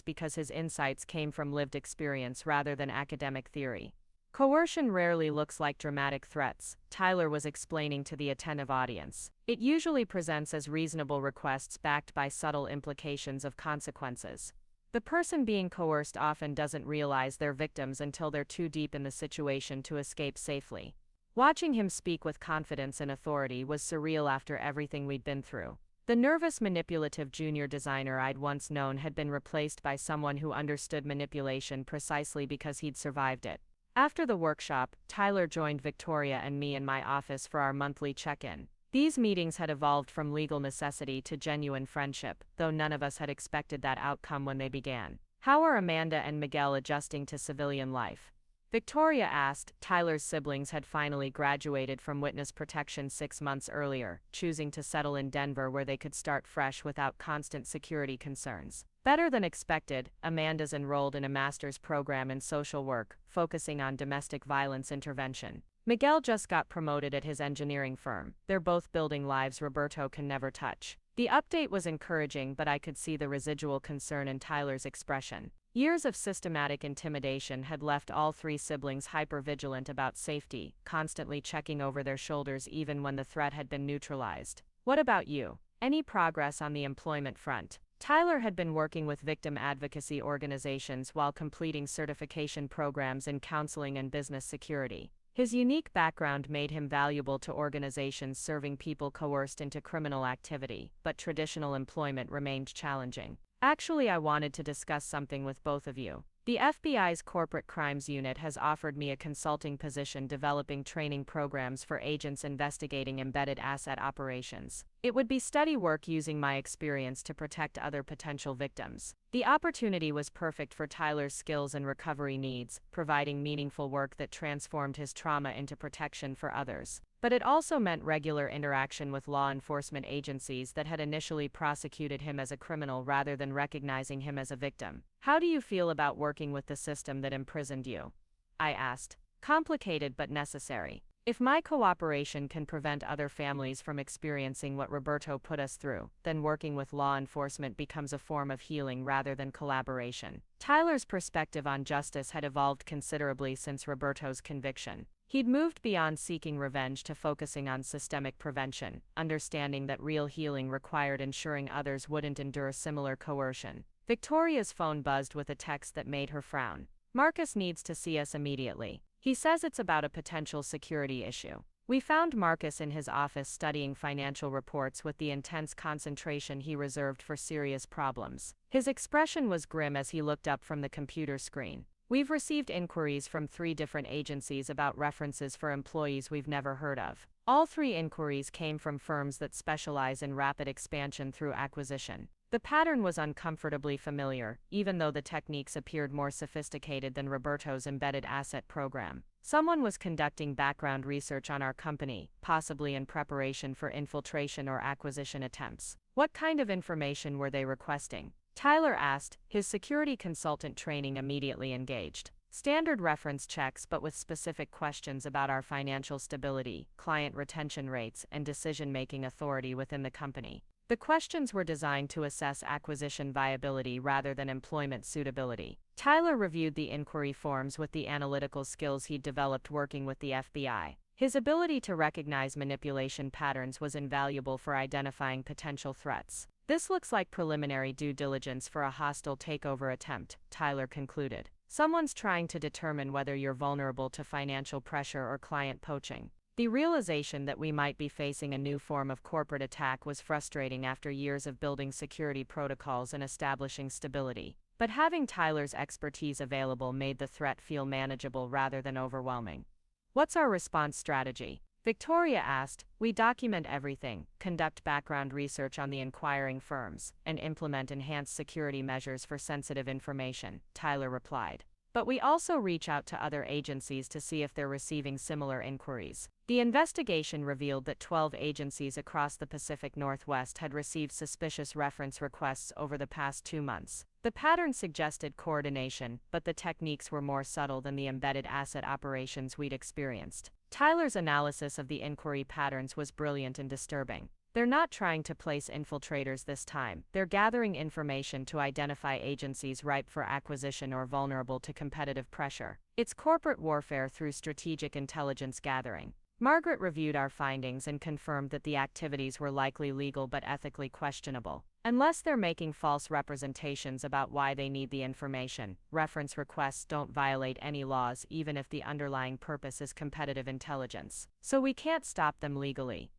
because his insights came from lived experience rather than academic theory. Coercion rarely looks like dramatic threats, Tyler was explaining to the attentive audience. It usually presents as reasonable requests backed by subtle implications of consequences. The person being coerced often doesn't realize they're victims until they're too deep in the situation to escape safely. Watching him speak with confidence and authority was surreal after everything we'd been through. The nervous, manipulative junior designer I'd once known had been replaced by someone who understood manipulation precisely because he'd survived it. After the workshop, Tyler joined Victoria and me in my office for our monthly check-in. These meetings had evolved from legal necessity to genuine friendship, though none of us had expected that outcome when they began. How are Amanda and Miguel adjusting to civilian life? Victoria asked. Tyler's siblings had finally graduated from witness protection 6 months earlier, choosing to settle in Denver where they could start fresh without constant security concerns. Better than expected, Amanda's enrolled in a master's program in social work, focusing on domestic violence intervention. Miguel just got promoted at his engineering firm. They're both building lives Roberto can never touch. The update was encouraging, but I could see the residual concern in Tyler's expression. Years of systematic intimidation had left all three siblings hyper-vigilant about safety, constantly checking over their shoulders even when the threat had been neutralized. What about you? Any progress on the employment front? Tyler had been working with victim advocacy organizations while completing certification programs in counseling and business security. His unique background made him valuable to organizations serving people coerced into criminal activity, but traditional employment remained challenging. Actually, I wanted to discuss something with both of you. The FBI's Corporate Crimes Unit has offered me a consulting position developing training programs for agents investigating embedded asset operations. It would be study work using my experience to protect other potential victims. The opportunity was perfect for Tyler's skills and recovery needs, providing meaningful work that transformed his trauma into protection for others. But it also meant regular interaction with law enforcement agencies that had initially prosecuted him as a criminal rather than recognizing him as a victim. How do you feel about working with the system that imprisoned you? I asked. Complicated but necessary. If my cooperation can prevent other families from experiencing what Roberto put us through, then working with law enforcement becomes a form of healing rather than collaboration. Tyler's perspective on justice had evolved considerably since Roberto's conviction. He'd moved beyond seeking revenge to focusing on systemic prevention, understanding that real healing required ensuring others wouldn't endure similar coercion. Victoria's phone buzzed with a text that made her frown. Marcus needs to see us immediately. He says it's about a potential security issue. We found Marcus in his office studying financial reports with the intense concentration he reserved for serious problems. His expression was grim as he looked up from the computer screen. We've received inquiries from 3 different agencies about references for employees we've never heard of. All 3 inquiries came from firms that specialize in rapid expansion through acquisition. The pattern was uncomfortably familiar, even though the techniques appeared more sophisticated than Roberto's embedded asset program. Someone was conducting background research on our company, possibly in preparation for infiltration or acquisition attempts. What kind of information were they requesting? Tyler asked, his security consultant training immediately engaged. Standard reference checks, but with specific questions about our financial stability, client retention rates, and decision-making authority within the company. The questions were designed to assess acquisition viability rather than employment suitability. Tyler reviewed the inquiry forms with the analytical skills he'd developed working with the FBI. His ability to recognize manipulation patterns was invaluable for identifying potential threats. This looks like preliminary due diligence for a hostile takeover attempt, Tyler concluded. Someone's trying to determine whether you're vulnerable to financial pressure or client poaching. The realization that we might be facing a new form of corporate attack was frustrating after years of building security protocols and establishing stability. But having Tyler's expertise available made the threat feel manageable rather than overwhelming. What's our response strategy? Victoria asked. We document everything, conduct background research on the inquiring firms, and implement enhanced security measures for sensitive information, Tyler replied. But we also reach out to other agencies to see if they're receiving similar inquiries. The investigation revealed that 12 agencies across the Pacific Northwest had received suspicious reference requests over the past 2 months. The pattern suggested coordination, but the techniques were more subtle than the embedded asset operations we'd experienced. Tyler's analysis of the inquiry patterns was brilliant and disturbing. They're not trying to place infiltrators this time. They're gathering information to identify agencies ripe for acquisition or vulnerable to competitive pressure. It's corporate warfare through strategic intelligence gathering. Margaret reviewed our findings and confirmed that the activities were likely legal but ethically questionable. Unless they're making false representations about why they need the information, reference requests don't violate any laws even if the underlying purpose is competitive intelligence. So we can't stop them legally.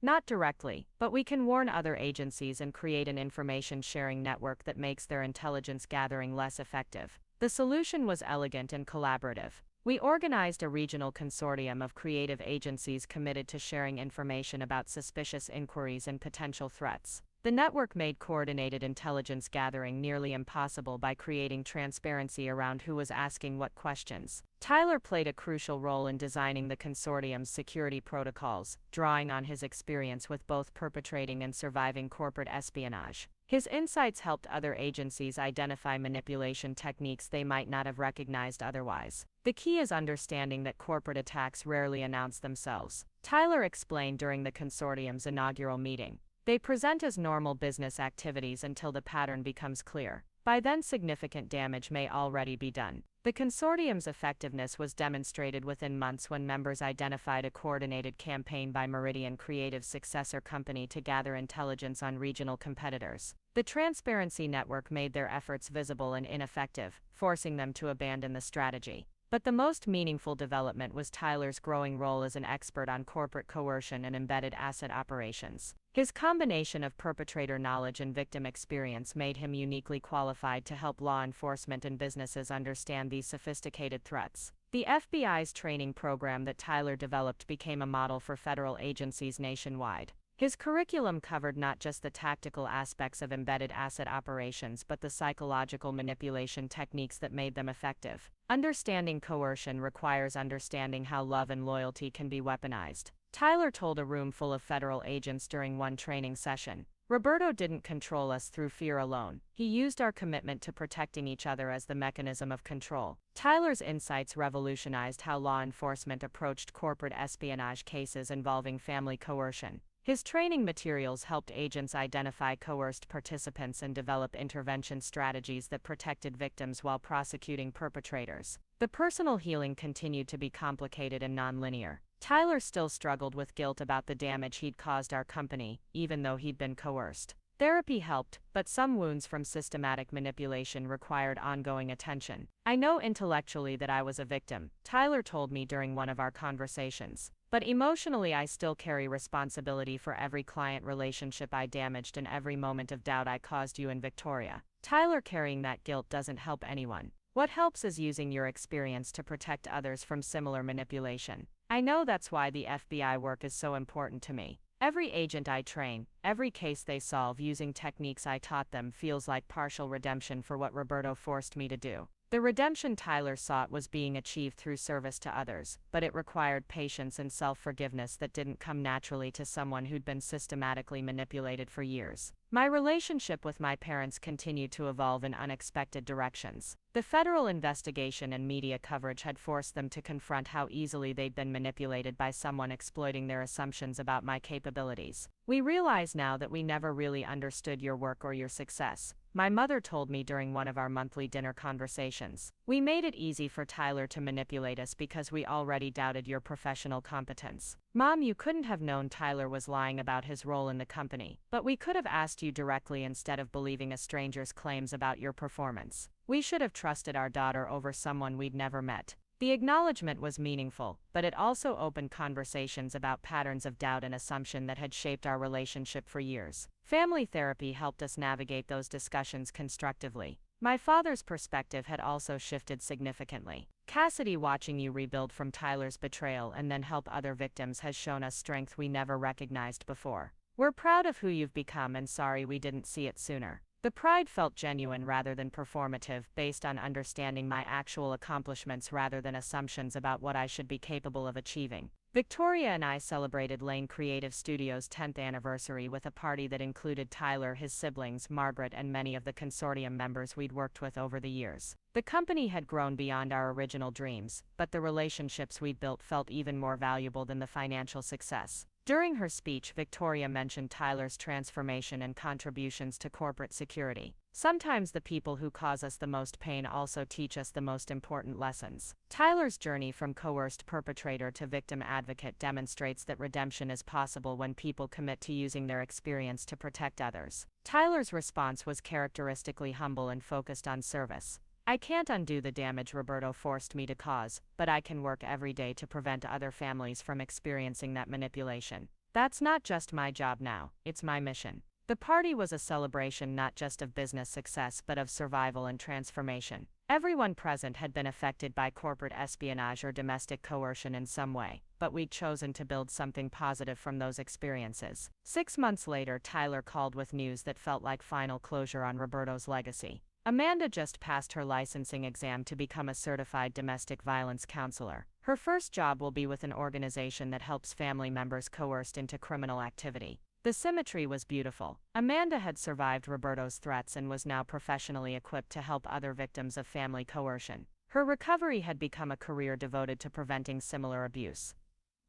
Not directly, but we can warn other agencies and create an information sharing network that makes their intelligence gathering less effective. The solution was elegant and collaborative. We organized a regional consortium of creative agencies committed to sharing information about suspicious inquiries and potential threats. The network made coordinated intelligence gathering nearly impossible by creating transparency around who was asking what questions. Tyler played a crucial role in designing the consortium's security protocols, drawing on his experience with both perpetrating and surviving corporate espionage. His insights helped other agencies identify manipulation techniques they might not have recognized otherwise. The key is understanding that corporate attacks rarely announce themselves. Tyler explained during the consortium's inaugural meeting. They present as normal business activities until the pattern becomes clear. By then, significant damage may already be done. The consortium's effectiveness was demonstrated within months when members identified a coordinated campaign by Meridian Creative's successor company to gather intelligence on regional competitors. The Transparency Network made their efforts visible and ineffective, forcing them to abandon the strategy. But the most meaningful development was Tyler's growing role as an expert on corporate coercion and embedded asset operations. His combination of perpetrator knowledge and victim experience made him uniquely qualified to help law enforcement and businesses understand these sophisticated threats. The FBI's training program that Tyler developed became a model for federal agencies nationwide. His curriculum covered not just the tactical aspects of embedded asset operations but the psychological manipulation techniques that made them effective. Understanding coercion requires understanding how love and loyalty can be weaponized. Tyler told a room full of federal agents during one training session. Roberto didn't control us through fear alone. He used our commitment to protecting each other as the mechanism of control. Tyler's insights revolutionized how law enforcement approached corporate espionage cases involving family coercion. His training materials helped agents identify coerced participants and develop intervention strategies that protected victims while prosecuting perpetrators. The personal healing continued to be complicated and nonlinear. Tyler still struggled with guilt about the damage he'd caused our company, even though he'd been coerced. Therapy helped, but some wounds from systematic manipulation required ongoing attention. I know intellectually that I was a victim, Tyler told me during one of our conversations. But emotionally, I still carry responsibility for every client relationship I damaged and every moment of doubt I caused you in Victoria. Tyler, carrying that guilt doesn't help anyone. What helps is using your experience to protect others from similar manipulation. I know that's why the FBI work is so important to me. Every agent I train, every case they solve using techniques I taught them feels like partial redemption for what Roberto forced me to do. The redemption Tyler sought was being achieved through service to others, but it required patience and self-forgiveness that didn't come naturally to someone who'd been systematically manipulated for years. My relationship with my parents continued to evolve in unexpected directions. The federal investigation and media coverage had forced them to confront how easily they'd been manipulated by someone exploiting their assumptions about my capabilities. We realize now that we never really understood your work or your success, my mother told me during one of our monthly dinner conversations. We made it easy for Tyler to manipulate us because we already doubted your professional competence. Mom, you couldn't have known Tyler was lying about his role in the company, but we could have asked you directly instead of believing a stranger's claims about your performance. We should have trusted our daughter over someone we'd never met. The acknowledgement was meaningful, but it also opened conversations about patterns of doubt and assumption that had shaped our relationship for years. Family therapy helped us navigate those discussions constructively. My father's perspective had also shifted significantly. Cassidy, watching you rebuild from Tyler's betrayal and then help other victims has shown us strength we never recognized before. We're proud of who you've become and sorry we didn't see it sooner. The pride felt genuine rather than performative, based on understanding my actual accomplishments rather than assumptions about what I should be capable of achieving. Victoria and I celebrated Lane Creative Studios' 10th anniversary with a party that included Tyler, his siblings, Margaret, and many of the consortium members we'd worked with over the years. The company had grown beyond our original dreams, but the relationships we'd built felt even more valuable than the financial success. During her speech, Victoria mentioned Tyler's transformation and contributions to corporate security. Sometimes the people who cause us the most pain also teach us the most important lessons. Tyler's journey from coerced perpetrator to victim advocate demonstrates that redemption is possible when people commit to using their experience to protect others. Tyler's response was characteristically humble and focused on service. "I can't undo the damage Roberto forced me to cause, but I can work every day to prevent other families from experiencing that manipulation. That's not just my job now, it's my mission." The party was a celebration not just of business success but of survival and transformation. Everyone present had been affected by corporate espionage or domestic coercion in some way, but we'd chosen to build something positive from those experiences. 6 months later, Tyler called with news that felt like final closure on Roberto's legacy. Amanda just passed her licensing exam to become a certified domestic violence counselor. Her first job will be with an organization that helps family members coerced into criminal activity. The symmetry was beautiful. Amanda had survived Roberto's threats and was now professionally equipped to help other victims of family coercion. Her recovery had become a career devoted to preventing similar abuse.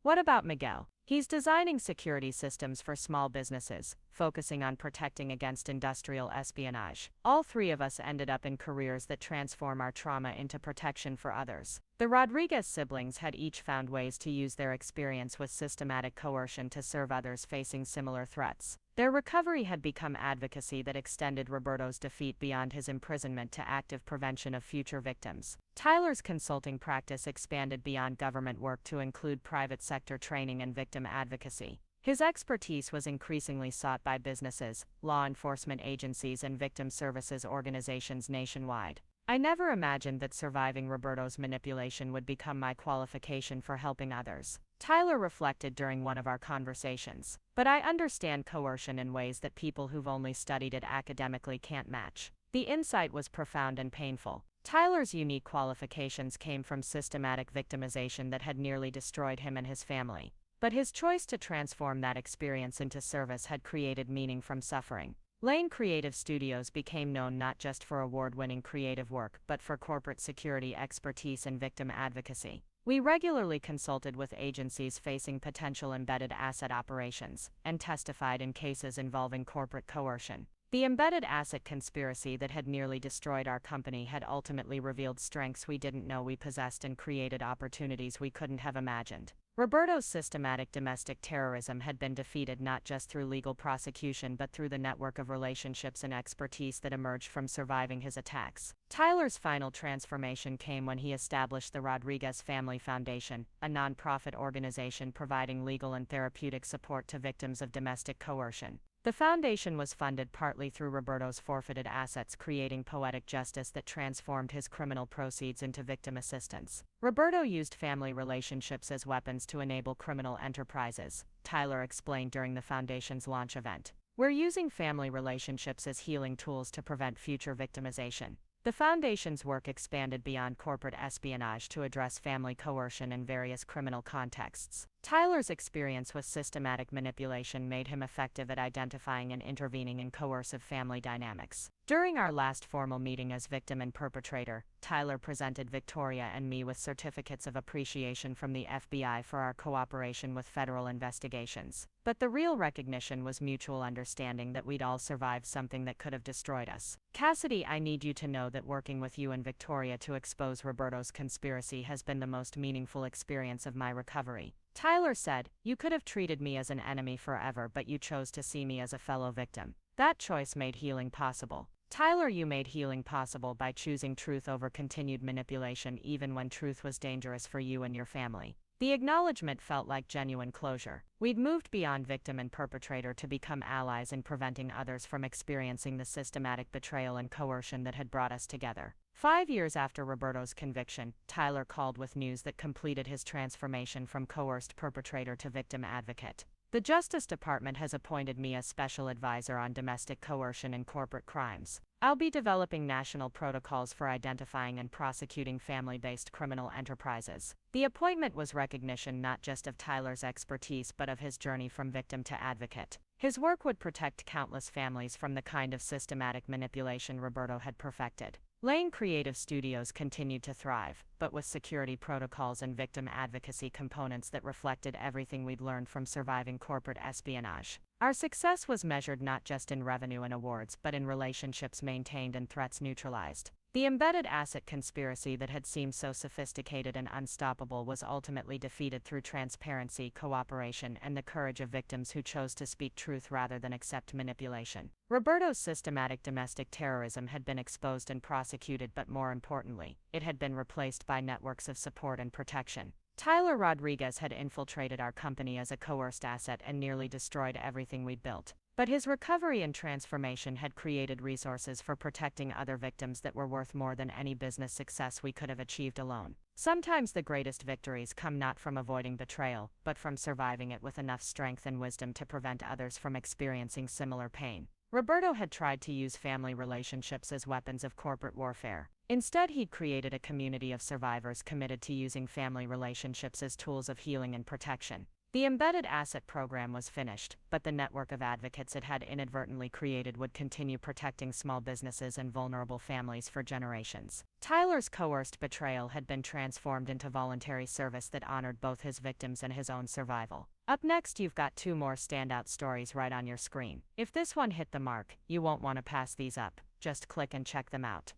What about Miguel? He's designing security systems for small businesses, focusing on protecting against industrial espionage. All three of us ended up in careers that transform our trauma into protection for others. The Rodriguez siblings had each found ways to use their experience with systematic coercion to serve others facing similar threats. Their recovery had become advocacy that extended Roberto's defeat beyond his imprisonment to active prevention of future victims. Tyler's consulting practice expanded beyond government work to include private sector training and victim advocacy. His expertise was increasingly sought by businesses, law enforcement agencies, and victim services organizations nationwide. I never imagined that surviving Roberto's manipulation would become my qualification for helping others, Tyler reflected during one of our conversations. But I understand coercion in ways that people who've only studied it academically can't match. The insight was profound and painful. Tyler's unique qualifications came from systematic victimization that had nearly destroyed him and his family. But his choice to transform that experience into service had created meaning from suffering. Lane Creative Studios became known not just for award-winning creative work but for corporate security expertise and victim advocacy. We regularly consulted with agencies facing potential embedded asset operations and testified in cases involving corporate coercion. The embedded asset conspiracy that had nearly destroyed our company had ultimately revealed strengths we didn't know we possessed and created opportunities we couldn't have imagined. Roberto's systematic domestic terrorism had been defeated not just through legal prosecution but through the network of relationships and expertise that emerged from surviving his attacks. Tyler's final transformation came when he established the Rodriguez Family Foundation, a nonprofit organization providing legal and therapeutic support to victims of domestic coercion. The foundation was funded partly through Roberto's forfeited assets, creating poetic justice that transformed his criminal proceeds into victim assistance. Roberto used family relationships as weapons to enable criminal enterprises, Tyler explained during the foundation's launch event. "We're using family relationships as healing tools to prevent future victimization." The foundation's work expanded beyond corporate espionage to address family coercion in various criminal contexts. Tyler's experience with systematic manipulation made him effective at identifying and intervening in coercive family dynamics. During our last formal meeting as victim and perpetrator, Tyler presented Victoria and me with certificates of appreciation from the FBI for our cooperation with federal investigations. But the real recognition was mutual understanding that we'd all survived something that could have destroyed us. "Cassidy, I need you to know that working with you and Victoria to expose Roberto's conspiracy has been the most meaningful experience of my recovery," Tyler said. "You could have treated me as an enemy forever, but you chose to see me as a fellow victim. That choice made healing possible." Tyler, you made healing possible by choosing truth over continued manipulation even when truth was dangerous for you and your family. The acknowledgement felt like genuine closure. We'd moved beyond victim and perpetrator to become allies in preventing others from experiencing the systematic betrayal and coercion that had brought us together. 5 years after Roberto's conviction, Tyler called with news that completed his transformation from coerced perpetrator to victim advocate. "The Justice Department has appointed me as special advisor on domestic coercion and corporate crimes. I'll be developing national protocols for identifying and prosecuting family-based criminal enterprises." The appointment was recognition not just of Tyler's expertise but of his journey from victim to advocate. His work would protect countless families from the kind of systematic manipulation Roberto had perfected. Lane Creative Studios continued to thrive, but with security protocols and victim advocacy components that reflected everything we'd learned from surviving corporate espionage. Our success was measured not just in revenue and awards, but in relationships maintained and threats neutralized. The embedded asset conspiracy that had seemed so sophisticated and unstoppable was ultimately defeated through transparency, cooperation, and the courage of victims who chose to speak truth rather than accept manipulation. Roberto's systematic domestic terrorism had been exposed and prosecuted, but more importantly, it had been replaced by networks of support and protection. Tyler Rodriguez had infiltrated our company as a coerced asset and nearly destroyed everything we'd built. But his recovery and transformation had created resources for protecting other victims that were worth more than any business success we could have achieved alone. Sometimes the greatest victories come not from avoiding betrayal, but from surviving it with enough strength and wisdom to prevent others from experiencing similar pain. Roberto had tried to use family relationships as weapons of corporate warfare. Instead, he'd created a community of survivors committed to using family relationships as tools of healing and protection. The embedded asset program was finished, but the network of advocates it had inadvertently created would continue protecting small businesses and vulnerable families for generations. Tyler's coerced betrayal had been transformed into voluntary service that honored both his victims and his own survival. Up next, you've got 2 more standout stories right on your screen. If this one hit the mark, you won't want to pass these up. Just click and check them out.